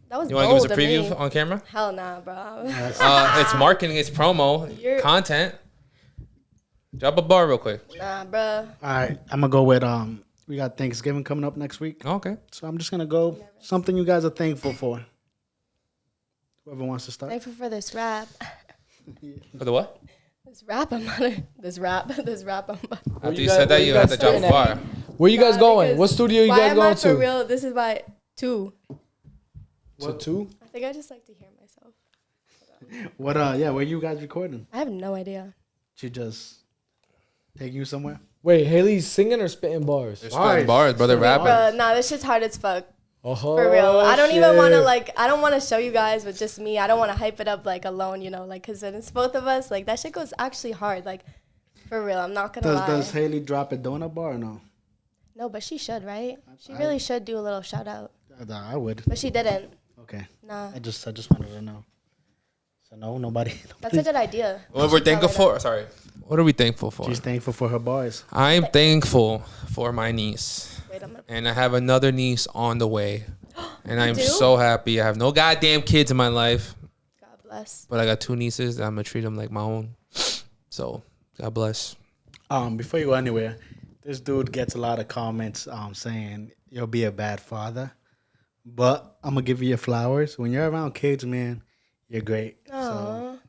that was You want to give us a bold of preview me. on camera? Hell nah, bro. It's marketing, it's promo, You're- content. Drop a bar real quick. Nah, bro. All right, I'm gonna go with we got Thanksgiving coming up next week, Oh, okay. so I'm just gonna go something you guys are thankful for. Whoever wants to start. Thankful for this rap. For the what? This rap I'm on. This rap I'm on. After you you guys- said that, where you you had to guys drop a sitting bar. Where you guys Nah, going? because What studio you why guys am I going for to? real? This is why 2. To 2? I think I just like to hear myself. What? Where you guys recording? I have no idea. She just take you somewhere. Wait, Haley's singing or spitting bars? They're spitting bars, brother. Rapping. Bro, nah, this shit's hard as fuck. Oh, For real. I don't even want to I don't want to show you guys with just me. I don't want to hype it up like alone, cuz when it's both of us, like that shit goes actually hard, like for real. I'm not going to lie. Does Haley drop a donut bar or no? No, but she should, right? She really should do a little shout out. I would. But she didn't. Okay. Nah. I just wanted to know. So no, nobody. That's a good idea. What we're thankful for? Sorry. What are we thankful for? She's thankful for her bars. I'm thankful for my niece. Wait, I'm gonna And I have another niece on the way. And I'm do? so happy. I have no goddamn kids in my life. God bless. But I got 2 nieces that I'm going to treat them like my own. So, God bless. Before you go anywhere, this dude gets a lot of comments saying you'll be a bad father. But I'm gonna give you your flowers. When you're around kids, man, you're great. Aww.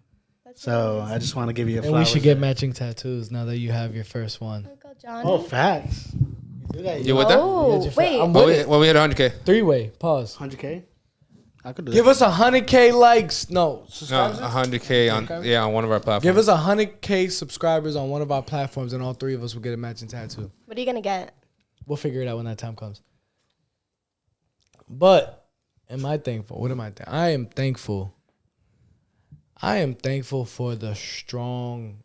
That's So I just want to give you your And flowers. we should get matching tattoos now that you have your first one. Uncle Johnny. Oh, facts. You with that? Oh, wait. I'm Well, with we, it. well, we hit 100K. 3-way. Pause. 100K. I could do Give that. us 100K likes. No, No, subscribers. 100K on one of our platforms. Give us 100K subscribers on one of our platforms, and all 3 of us will get a matching tattoo. What are you gonna get? We'll figure it out when that time comes. But am I thankful? What am I thankful? I am thankful. I am thankful for the strong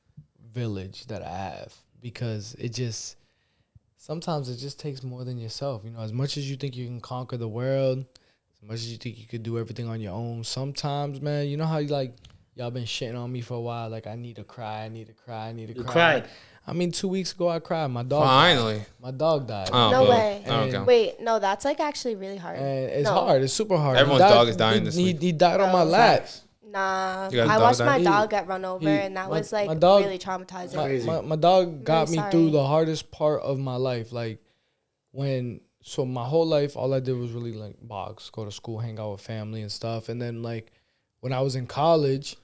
village that I have, because sometimes it just takes more than yourself. As much as you think you can conquer the world, as much as you think you could do everything on your own, sometimes, man, you know how y'all been shitting on me for a while, like I need to cry, I need to cry, I need to cry. cried. I mean, 2 weeks ago I cried. My dog. Finally. My dog died. Oh, No bro. way. Okay. Wait, no, that's like actually really hard. And it's No. hard. It's super hard. Everyone's He died- dog is dying this he, week. He died on my Bro. lap. Nah, You got a I dog watched die? my He- dog get run over, he- and that my- was like my dog- really traumatizing. Crazy. My dog got me sorry. through the hardest part of my life. Like so my whole life, all I did was really like box, go to school, hang out with family and stuff. And then like when I was in college,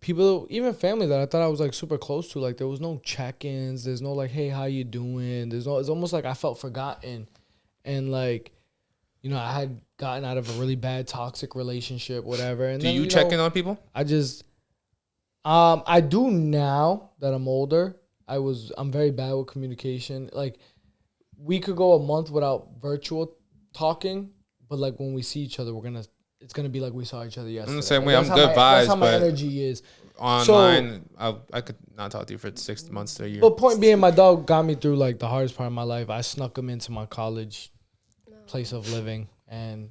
people, even family that I thought I was like super close to, like there was no check-ins. There's no like, hey, how you doing? It's almost like I felt forgotten. And like, you know, I had gotten out of a really bad toxic relationship, whatever. And Do then, you check in on people? I do now that I'm older. I'm very bad with communication. Like we could go a month without virtual talking, but like when we see each other, it's gonna be like we saw each other yesterday. I'm the same way. That's I'm how good That's vibes, how my but energy is. online, I could not talk to you for 6 months to a year. But point being, my dog got me through like the hardest part of my life. I snuck him into my college place of living, and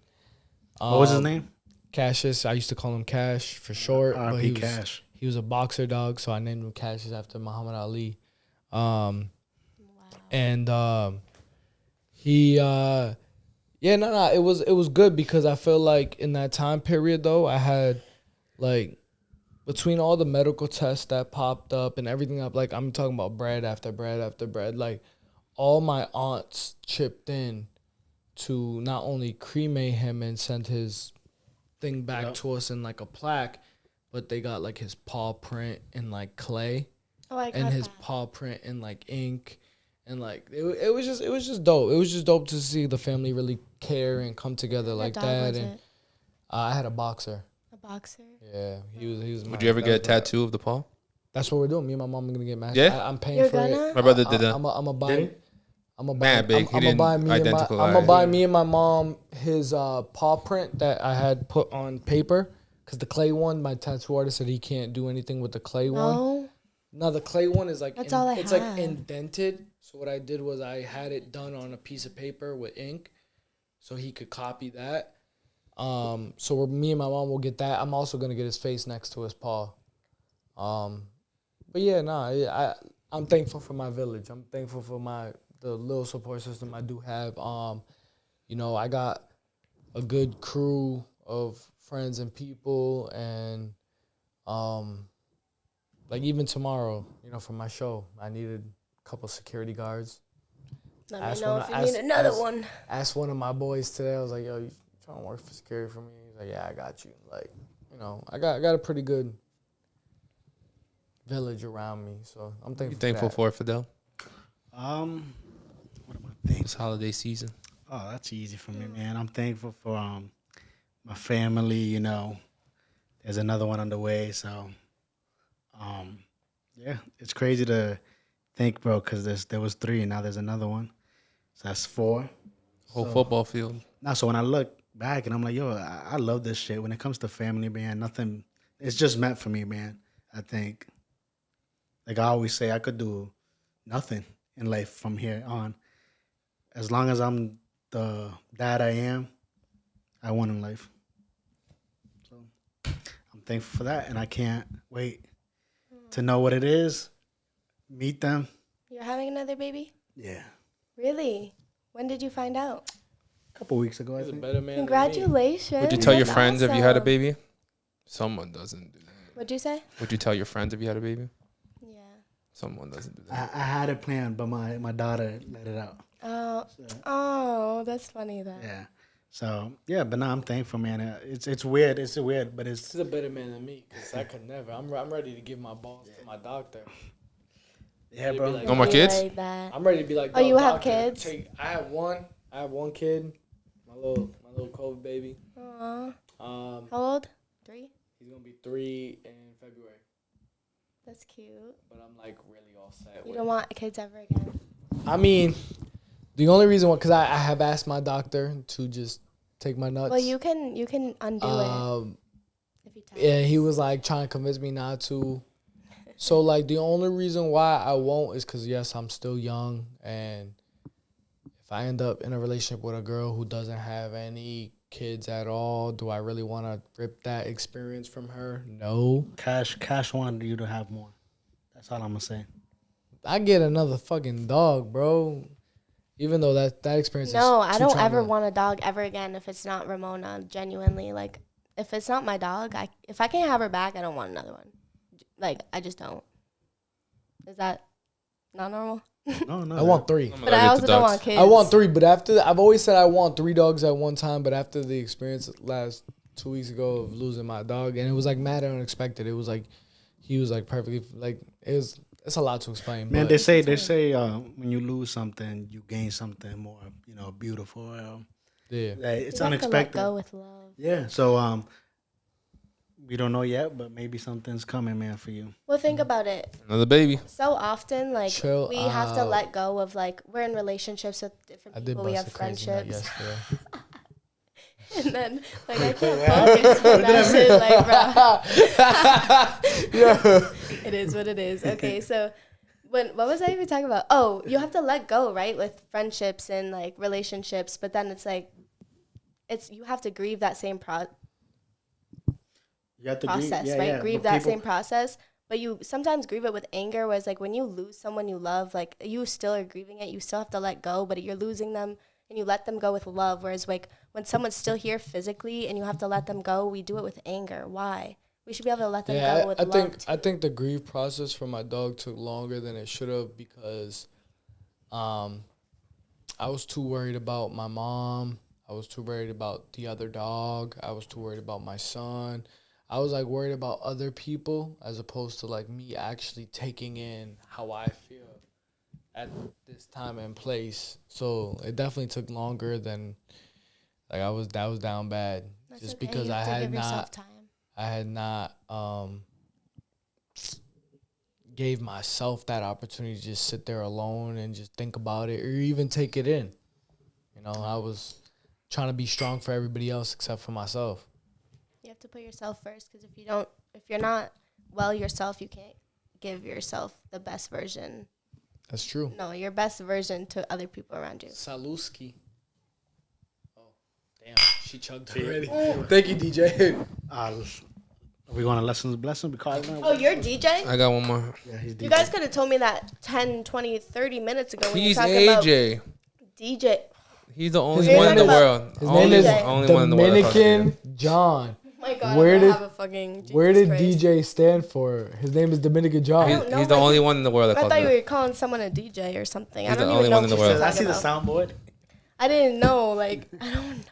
What was his name? Cassius. I used to call him Cash for short. but R.P. Cash. He was a boxer dog, so I named him Cassius after Muhammad Ali. And he it was good because I feel like in that time period though, I had like between all the medical tests that popped up and everything up, like I'm talking about bread after bread after bread, like all my aunts chipped in to not only cremate him and send his thing back to us in like a plaque, but they got like his paw print in like clay. Oh, I got And his that. paw print in like ink, and like it was just dope. It was just dope to see the family really care and come together like What dog that. was And it? I had a boxer. A boxer? Yeah, he was. Would you ever get a tattoo of the paw? That's what we're doing. Me and my mom are gonna get matched. Yeah? I'm paying You're for it. gonna? My brother did that. I'm a buy. Did he? I'm a buy. Mad big. He I'm didn't buy me and my. identical I'm gonna eye. buy me and my mom his paw print that I had put on paper, cause the clay one, my tattoo artist said he can't do anything with the clay one. No. No, the clay one is like That's all I it's have. like indented. So what I did was I had it done on a piece of paper with ink, so he could copy that. So me and my mom will get that. I'm also gonna get his face next to his paw. But yeah, I'm thankful for my village. I'm thankful for the little support system I do have. You know, I got a good crew of friends and people, and like even tomorrow, you know, for my show, I needed a couple security guards. Let me Ask know one- if you ask- need another ask- one. Asked one of my boys today. I was like, "Yo, you trying to work for security for me?" He's like, "Yeah, I got you." Like, you know, I got a pretty good village around me, so I'm thankful. You thankful that. for it, Fidel? What am I thankful? This holiday season. Oh, that's easy for me, man. I'm thankful for my family. You know, there's another one on the way, so yeah, it's crazy to think, bro, because there was 3 and now there's another one, so that's 4. Whole football field. Now, so when I look back and I'm like, yo, I love this shit. When it comes to family, man, nothing. It's just meant for me, man. I think. Like I always say, I could do nothing in life from here on. As long as I'm the dad I am, I won in life. So I'm thankful for that, and I can't wait to know what it is, meet them. You're having another baby? Yeah. Really? When did you find out? A couple weeks ago, I He's a think. better man than me. Congratulations. Would you tell your That's friends if you had a awesome. baby? Someone doesn't do that. What'd you say? Would you tell your friends if you had a baby? Yeah. Someone doesn't do that. I had it planned, but my daughter let it out. Oh, that's funny though. Yeah. So yeah, but now I'm thankful, man. It's weird. It's weird, but it's He's a better man than me, because I could never. I'm ready to give my balls to my doctor. yeah, Maybe bro. like- No more Be kids? like that. I'm ready to be like. Oh, you have doctor, kids? I have one. I have one kid. My little COVID baby. Aw. Um, How old? 3? he's gonna be 3 in February. That's cute. But I'm like really all set. You with don't want kids ever again. I mean, the only reason why, because I have asked my doctor to just take my nuts. Well, you can undo it if you tell Yeah, us. he was like trying to convince me not to. So like the only reason why I won't is because yes, I'm still young, and if I end up in a relationship with a girl who doesn't have any kids at all, do I really want to rip that experience from her? No. Cash wanted you to have more. That's all I'm gonna say. I get another fucking dog, bro. Even though that experience. No, is I too don't ever trauma. want a dog ever again if it's not Ramona. Genuinely, like if it's not my dog, if I can't have her back, I don't want another one. Like I just don't. Is that not normal? No. I want 3. But I also don't want kids. I want 3, but after I've always said I want 3 dogs at one time. But after the experience last 2 weeks ago of losing my dog, and it was like mad and unexpected. It was like he was like perfectly like it's a lot to explain. Man, but they say when you lose something, you gain something more, beautiful. yeah, It's You have unexpected. to let go with love. Yeah. So we don't know yet, but maybe something's coming, man, for you. Well, think about it. Another baby. So often, like Chill we have to out. let go of like we're in relationships with different I did people. We bust have a crazy nut friendships, yesterday. and then like I can't focus on that shit. Like, bro, Yeah. it is what it is. Okay, so what was I even talking about? Oh, you have to let go, right, with friendships and like relationships. But then it's like you have to grieve that same You have to process, grieve, right? Grieve but that people- same process. But you sometimes grieve it with anger, whereas like when you lose someone you love, like you still are grieving it. You still have to let go, but you're losing them and you let them go with love. Whereas like when someone's still here physically and you have to let them go, we do it with anger. Why? We should be able to let them go with love. I think the grief process for my dog took longer than it should have because I was too worried about my mom. I was too worried about the other dog. I was too worried about my son. I was like worried about other people as opposed to like me actually taking in how I feel at this time and place. So it definitely took longer than like that was down bad. That's just okay. because You I have to had give yourself not time. I had not gave myself that opportunity to just sit there alone and just think about it or even take it in. I was trying to be strong for everybody else except for myself. You have to put yourself first because if you're not well yourself, you can't give yourself the best version. That's true. No, your best version to other people around you. Saluski. Oh, damn. She chugged already. Thank you, DJ. Are we going to lessons blessing? Because Oh, you're DJ? I got one more. yeah, he's You guys could have told me that 10, 20, 30 minutes ago when He's you're talking about AJ. DJ. He's the only His one in the name is- world. His only, name is only one in the world. that calls me Dominican John. Oh my God, Where I'm did- gonna have a fucking Jesus Where did Christ. DJ stand for? His name is Dominican I John. don't He's, know, he's the like- only one in the world that I calls thought me you that. were calling someone a DJ or something. He's I don't the even only know one in the who world. you're I see talking the about. soundboard. I didn't know. Like, I don't know.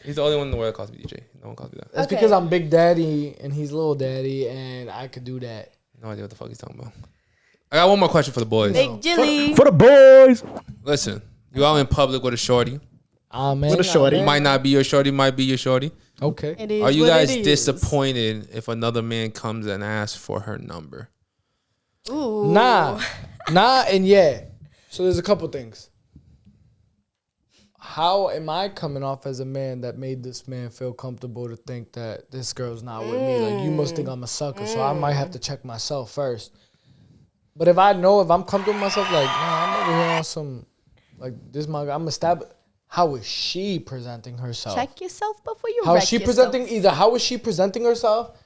He's the only one in the world that calls me DJ. No one calls me that. That's Okay. because I'm Big Daddy and he's Little Daddy and I could do that. No idea what the fuck he's talking about. I got one more question for the boys. Big Jilly. For the boys. Listen, you out in public with a shorty. Ah, man. With a shorty. Might not be your shorty, might be your shorty. Okay. It is Are you what guys it is. disappointed if another man comes and asks for her number? Ooh. Nah, and yeah. So there's a couple things. How am I coming off as a man that made this man feel comfortable to think that this girl's not with me? Like, you must think I'm a sucker, so I might have to check myself first. But if I'm comfortable with myself, like, nah, I'm over here on some, like, this my, I'm established. How is she presenting herself? Check yourself before you How wreck is she yourself. presenting? How is she presenting herself?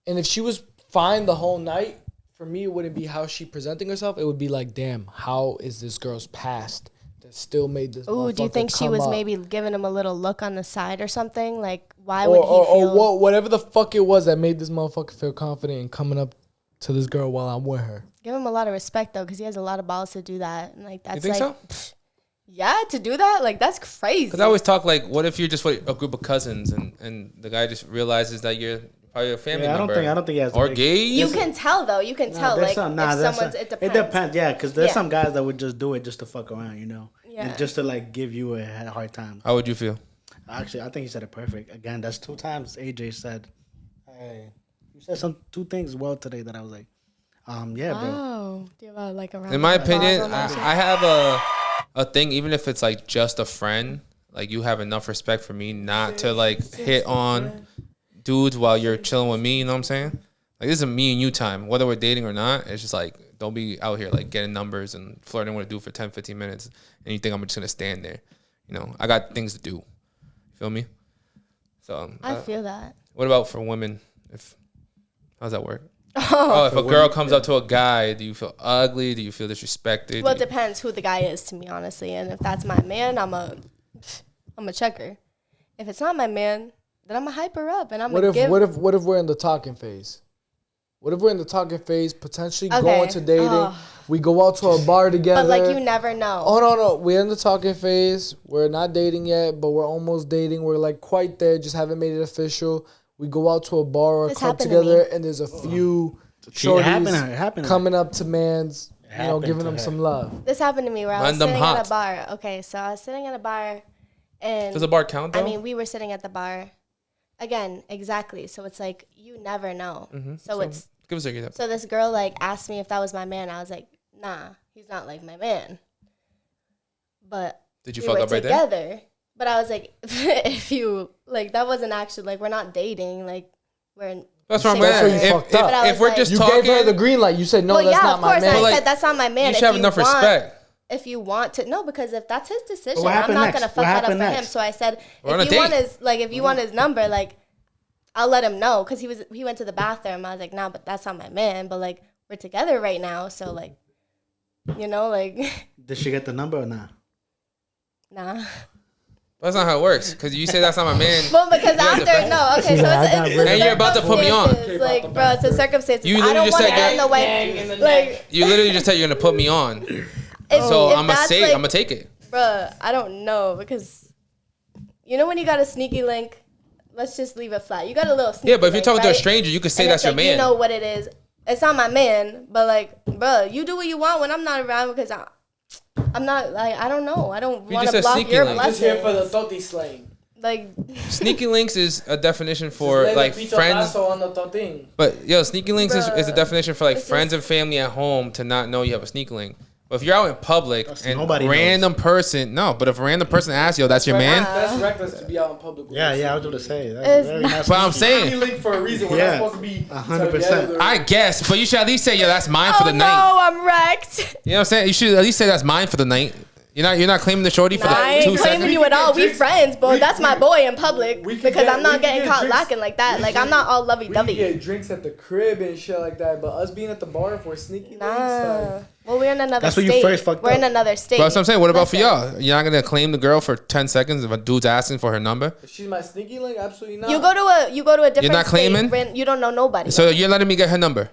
And if she was fine the whole night, for me, it wouldn't be how she presenting herself. It would be like, damn, how is this girl's past that still made this? Ooh, do you motherfucker think she come was up? maybe giving him a little look on the side or something? Like, why or, would he feel? or whatever the fuck it was that made this motherfucker feel confident in coming up to this girl while I'm with her? Give him a lot of respect though, because he has a lot of balls to do that. And like, that's You think like, so? pfft, yeah, to do that, like that's crazy. Because I always talk like, what if you're just with a group of cousins and the guy just realizes that you're probably a family Yeah, I member? don't think he has to Or make- gays? You can tell though. You can tell like if someone's. It depends. It depends, yeah, because there's Yeah. some guys that would just do it just to fuck around, Yeah. and just to like give you a hard time. How would you feel? Actually, I think he said it perfect. Again, that's 2 times AJ said, "Hey, you said 2 things well today that I was like, yeah, bro." Oh, do you have like a round In my of applause opinion, on that shit? I have a thing, even if it's like just a friend, like you have enough respect for me not to like hit on dudes while you're chilling with me, you know what I'm saying? Like this is a me and you time, whether we're dating or not. It's just like, don't be out here like getting numbers and flirting with a dude for 10, 15 minutes and you think I'm just gonna stand there. You know, I got things to do. You feel me? So I feel that. what about for women? How's that work? Oh, if a girl comes up to a guy, do you feel ugly? Do you feel disrespected? Well, it depends who the guy is to me, honestly. And if that's my man, I'm a checker. If it's not my man, then I'm a hyper up, and I'm What if we're in the talking phase? What if we're in the talking phase, potentially going to dating? We go out to a bar together. But like you never know. Oh no, we're in the talking phase. We're not dating yet, but we're almost dating. We're like quite there, just haven't made it official. We go out to a bar or a club together, and there's a few shorties coming up to mans, giving them some love. This happened to me where I was sitting at a bar. Okay, so I was sitting at a bar, and does a bar count though? I mean, we were sitting at the bar. Again, exactly. So it's like you never know. Mm-hmm. So it's give us a so this girl like asked me if that was my man. I was like, nah, he's not like my man. But did you fuck up right there? But I was like, if you like, that wasn't actually like we're not dating. Like we're in. That's what I'm saying. If we're just talking, you gave her the green light. You said no, that's not my man. Well, yeah, of course. I said that's not my man. You should have enough respect. If you want to, no, because if that's his decision, I'm not gonna fuck that up for him. So I said, if you want his number, like, I'll let him know, because he went to the bathroom. I was like, nah, but that's not my man. But like, we're together right now, so like, like. Did she get the number or not? Nah. That's not how it works. Because you say that's not my man. Well, because after, no, okay, so it's and you're about to put me on. Like, bro, it's a circumstance. I don't want to end the way. Like, you literally just said you're gonna put me on. So I'm gonna take it. Bro, I don't know, because when you got a sneaky link. Let's just leave it flat. You got a little sneaky. Yeah, but if you're talking to a stranger, you can say that's your man. You know what it is. It's not my man, but like, bro, you do what you want when I'm not around, because I'm not like, I don't know. I don't want to block your blessings. Just here for the toti slang. Like sneaky links is a definition for like friends. But sneaky links is a definition for like friends and family at home to not know you have a sneaky link. But if you're out in public and a random person, but if a random person asks you, that's your man. That's reckless to be out in public. Yeah, I was going to say. That's very nice. But I'm saying. Sneaky link for a reason. We're not supposed to be 100%. I guess, but you should at least say, that's mine for the night. No, I'm wrecked. You know what I'm saying? You should at least say that's mine for the night. You're not claiming the shorty for the 2 seconds? I ain't claiming you at all. We friends, but that's my boy in public, because I'm not getting caught lacking like that. Like, I'm not all lovey-dovey. We can get drinks at the crib and shit like that, but us being at the bar for sneaky links, well, we're in another state. That's when you first fucked up. We're in another state. But that's what I'm saying. What about for y'all? You're not gonna claim the girl for 10 seconds if a dude's asking for her number? If she's my sneaky link, absolutely not. You go to a different You're not claiming? state. You don't know nobody. So you're letting me get her number?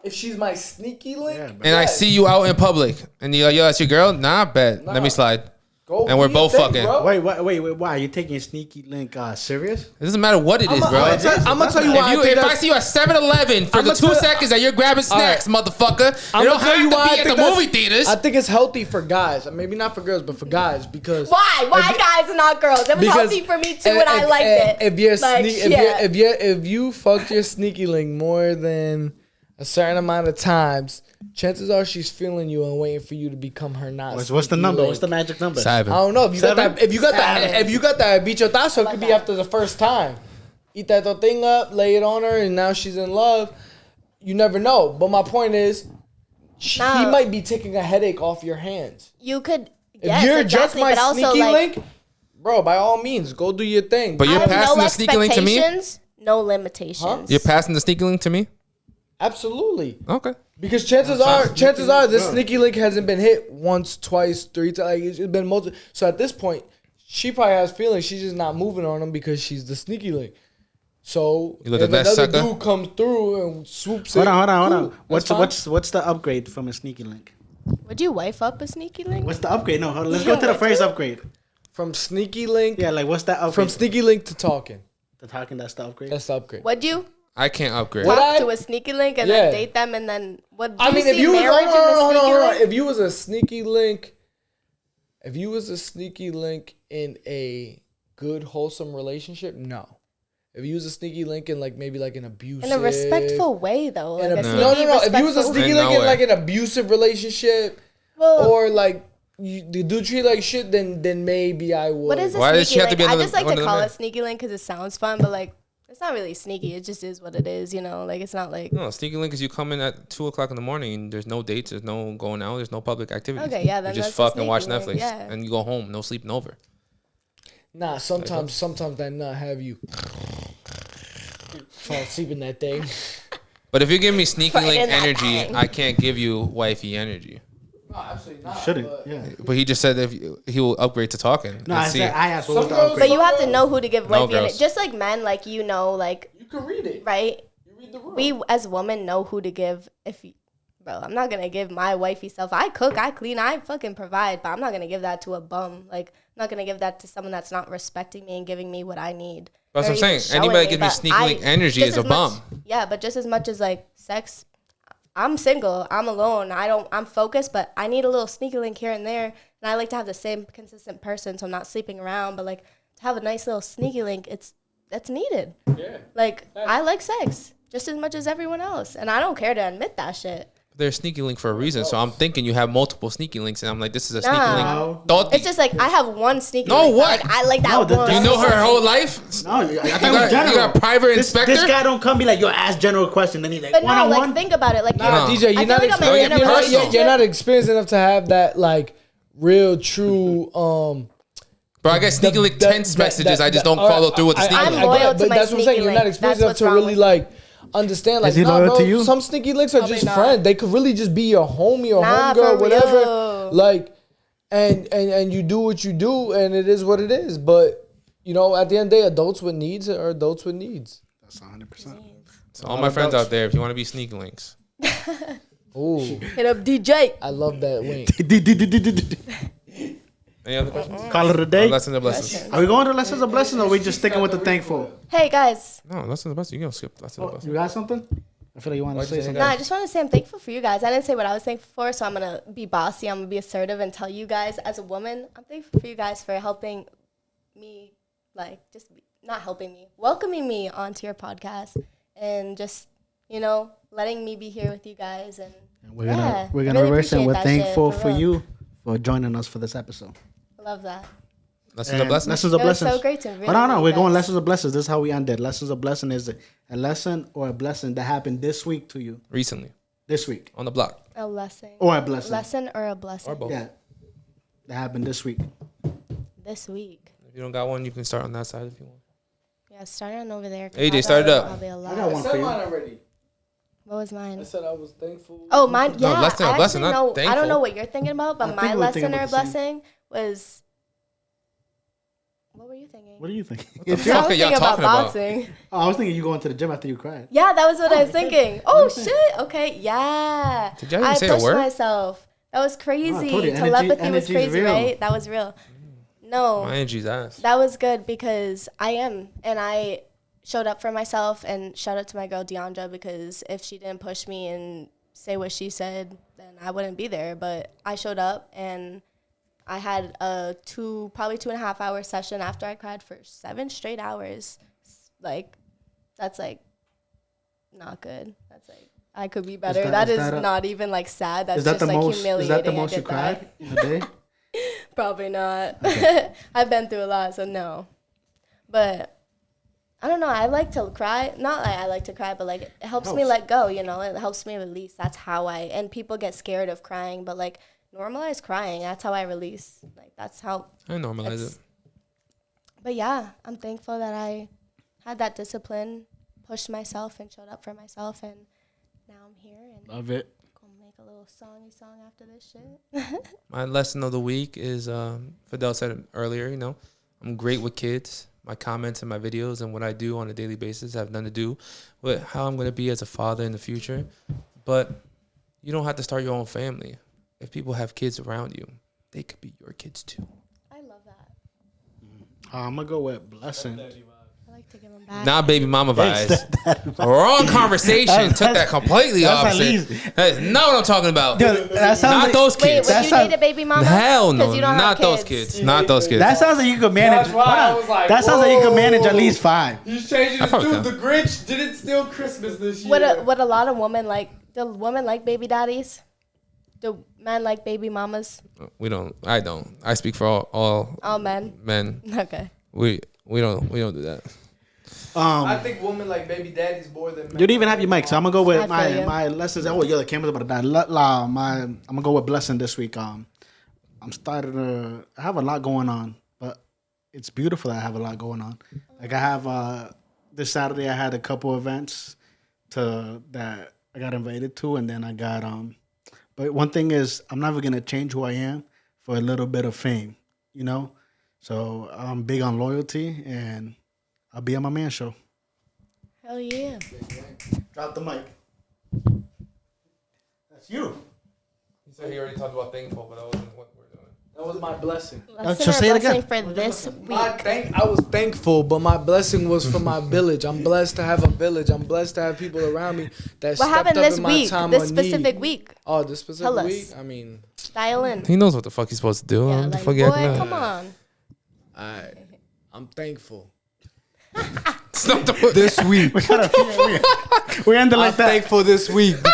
If she's my sneaky link, and I see you out in public, and you're like, that's your girl? Nah, bet. Let me slide. Go and we're both fucking. Bro. Wait, why? Are you taking sneaky link serious? It doesn't matter what it is, bro. I'm going to tell you why. If I see you at 7-Eleven for the 2 seconds that you're grabbing snacks, motherfucker, you don't have to be at the movie theaters. I think it's healthy for guys. Maybe not for girls, but for guys. Because why guys and not girls? It was healthy for me too, and I liked it. If you fucked your sneaky link more than a certain amount of times, chances are she's feeling you and waiting for you to become her not. What's the number? Link. What's the magic number? 7. I don't know. If you got that bichotazo, it could be after the first time. Eat that thing up, lay it on her, and now she's in love. You never know. But my point is, he might be taking a headache off your hands. You could. If you're just my sneaky link, bro, by all means, go do your thing. But you're passing the sneaky link to me? No limitations. Huh? You're passing the sneaky link to me? Absolutely. Okay. Because chances are this sneaky link hasn't been hit once, twice, 3 times. Like, it's been multiple. So at this point, she probably has feelings. She's just not moving on him because she's the sneaky link. So if another dude comes through and swoops hold on. What's the upgrade from a sneaky link? Would you wife up a sneaky link? What's the upgrade? No, hold on. Let's go to the first upgrade. From sneaky link. Yeah, like what's that upgrade? From sneaky link to talking. To talking, that's the upgrade. That's the upgrade. Would you? I can't upgrade. Talk to a sneaky link and then date them and then what? Do if you was if you was a sneaky link, in a good wholesome relationship, no. If you was a sneaky link in like maybe like an abusive, in a respectful way though, no. If you was a sneaky link in like an abusive relationship, or like the dude treat like shit, then maybe I would. What is a sneaky link? I just like to call it sneaky link because it sounds fun, but like. It's not really sneaky. It just is what it is, Like, it's not like... No, sneaky link is you come in at 2 o'clock in the morning and there's no dates, there's no going out, there's no public activities. Okay, yeah, then you just fuck and watch Netflix, and you go home, no sleeping over. Nah, sometimes that nut have you fall asleep in that thing. But if you give me sneaky Right link in that energy, thing. I can't give you wifey energy. No, absolutely not. Shouldn't. But Yeah. But he just said if he will upgrade to talking. No, and I see. said I asked what was the Some girls- upgrade. But you have to know who to give No, wifey energy. girls. Just like men, like like you can read it. right. You read the room. We as women know who to give. Bro, I'm not gonna give my wifey self. I cook, I clean, I fucking provide, but I'm not gonna give that to a bum. Like, I'm not gonna give that to someone that's not respecting me and giving me what I need. That's Or what I'm even saying. Anybody showing gives me but sneaky link energy just is a as much- bum. Yeah, but just as much as like sex, I'm single. I'm alone. I'm focused, but I need a little sneaky link here and there. And I like to have the same consistent person, so I'm not sleeping around. But like to have a nice little sneaky link, that's needed. Yeah. Like I like sex just as much as everyone else, and I don't care to admit that shit. They're sneaky link for a reason. So I'm thinking you have multiple sneaky links, and I'm like, this is a sneaky Nah. link. Thought It's just like I have one sneaky No, link. what? Like, I like that No, one. you know her whole life. No, I thought You it was got, general. you got private inspector. This guy don't come be like, yo, ask general question. Then he's like, But one no, on like one. think about it. Like Nah, you're, DJ, I you're feel not, like I'm Don't in get a personal. relationship. you're not experienced enough to have that like real true Bro, I get sneaky link tense messages. I just don't follow through with the sneaky I'm link. loyal to but my that's what I'm saying. sneaky You're not link. experienced That's enough what's to wrong really with like understand. Like, Is he nah, loyal bro, to you? some sneaky links are Probably just not. friends. They could really just be your homie or Nah, homegirl, for whatever. real. Like, and you do what you do, and it is what it is. But you know, at the end of the day, adults with needs are adults with needs. That's 100%. So all my friends out there, if you want to be sneaky links, Ooh, Hit up DJ. I love that wink. any other questions? Call it a day. Lessons and blessings. Are we going to lessons of blessings or are we just sticking with the thankful? Hey guys. No, lessons and blessings. You gonna skip lessons and Oh, blessings. you got something? I feel like you want to Why'd you say say something. Nah, I just want to say I'm thankful for you guys. I didn't say what I was thankful for, so I'm gonna be bossy. I'm gonna be assertive and tell you guys as a woman, I'm thankful for you guys for helping me, like not helping me, welcoming me onto your podcast, and just letting me be here with you guys. And We're yeah, gonna I really reverse and appreciate we're that shit, thankful for for real. you for joining us for this episode. I love that. Lessons and And blessings. lessons of It was blessings. so great to really Hold on, meet we're you going guys. lessons of blessings. This is how we ended. Lessons of blessing is a lesson or a blessing that happened this week to you. Recently This week. on the block A lesson. Or a blessing. Lesson or a blessing. or both. Yeah. That happened this week. This week. If you don't got one, you can start on that side if you want. Yeah, starting on over there. 'cause AJ, I start it got up. probably a lot. I got one for you. already. What was I mine? said I was thankful. Oh, mine. No, Yeah, lesson or I blessing, actually not know. I thankful. don't know what you're thinking about, I but think my we're thinking lesson or about the same. blessing was. What were you thinking? What do you think? the I fuck was are y'all thinking about talking about? boxing. Oh, I was thinking you going to the gym after you cried. Yeah, that was what I was thinking. Oh shit. Okay. Yeah. Did y'all even I say a pushed word? myself. That was crazy. told you, Telepathy was energy's crazy, real. right? That was real. No. My energy's ass. That was good because I am, and I showed up for myself. And shout out to my girl Deandra, because if she didn't push me and say what she said, then I wouldn't be there. But I showed up, and I had a probably 2.5 hour session after I cried for 7 straight hours. Like, that's like not good. That's like I could be better. That is that not even like sad. That's Is that just the like most? humiliating. Is that the I most you did that. cried in a day? Probably not. I've been through a lot, so no. But I don't know. I like to cry. Not like I like to cry, but like it helps me Helps. let go. It helps me release. That's how and people get scared of crying, but like normalize crying. That's how I release. Like that's how. I normalize It's- it. But yeah, I'm thankful that I had that discipline, pushed myself, and showed up for myself, and now I'm here and Love it. gonna make a little songy song after this shit. My lesson of the week is Fidel said it earlier. I'm great with kids. My comments and my videos and what I do on a daily basis have nothing to do with how I'm going to be as a father in the future. But you don't have to start your own family. If people have kids around you, they could be your kids too. I love that. I'm gonna go with blessing. I like to give them back. Not baby mama vibes. Wrong conversation. Took that completely that's at opposite. least- That's not what I'm talking about. Dude, that sounds Not like, those Wait, kids. would That you sounds- date a baby mama? Hell 'Cause no. you don't Not have those kids. kids. Not those kids. That sounds like you could manage. That's why I hold on. was like, That sounds like you could manage at whoa. least 5. He's changing I his probably dude. can. The Grinch didn't steal Christmas this year. What a lot of women like. Do women like baby daddies? Do men like baby mamas? We don't. I don't. I speak for all All men. men. Okay. We don't do that. I think women like baby daddies more than men. You didn't even have your mic, so I'm gonna go I with feel you. my lessons. Oh, yeah, the camera's about to die. I'm gonna go with blessing this week. I'm starting to. I have a lot going on, but it's beautiful that I have a lot going on. Like I have this Saturday, I had a couple events that I got invited to, and then I got But one thing is, I'm never gonna change who I am for a little bit of fame, you know. So I'm big on loyalty, and I'll be on my man show. Hell yeah. Drop the mic. That's you. He said he already talked about thankful, but that wasn't what we're doing. That was my blessing. Let's just say say our it again. blessing for this week. I was thankful, but my blessing was for my village. I'm blessed to have a village. I'm blessed to have people around me that What stepped happened up this in my week? time This of specific need. week. Oh, this specific Tell us. week? I mean, Dial in. He knows what the fuck he's supposed to do. Yeah, What the like, fuck you acting boy, like? come on. I'm thankful. It's not the This week. We ended I'm like that. thankful this week.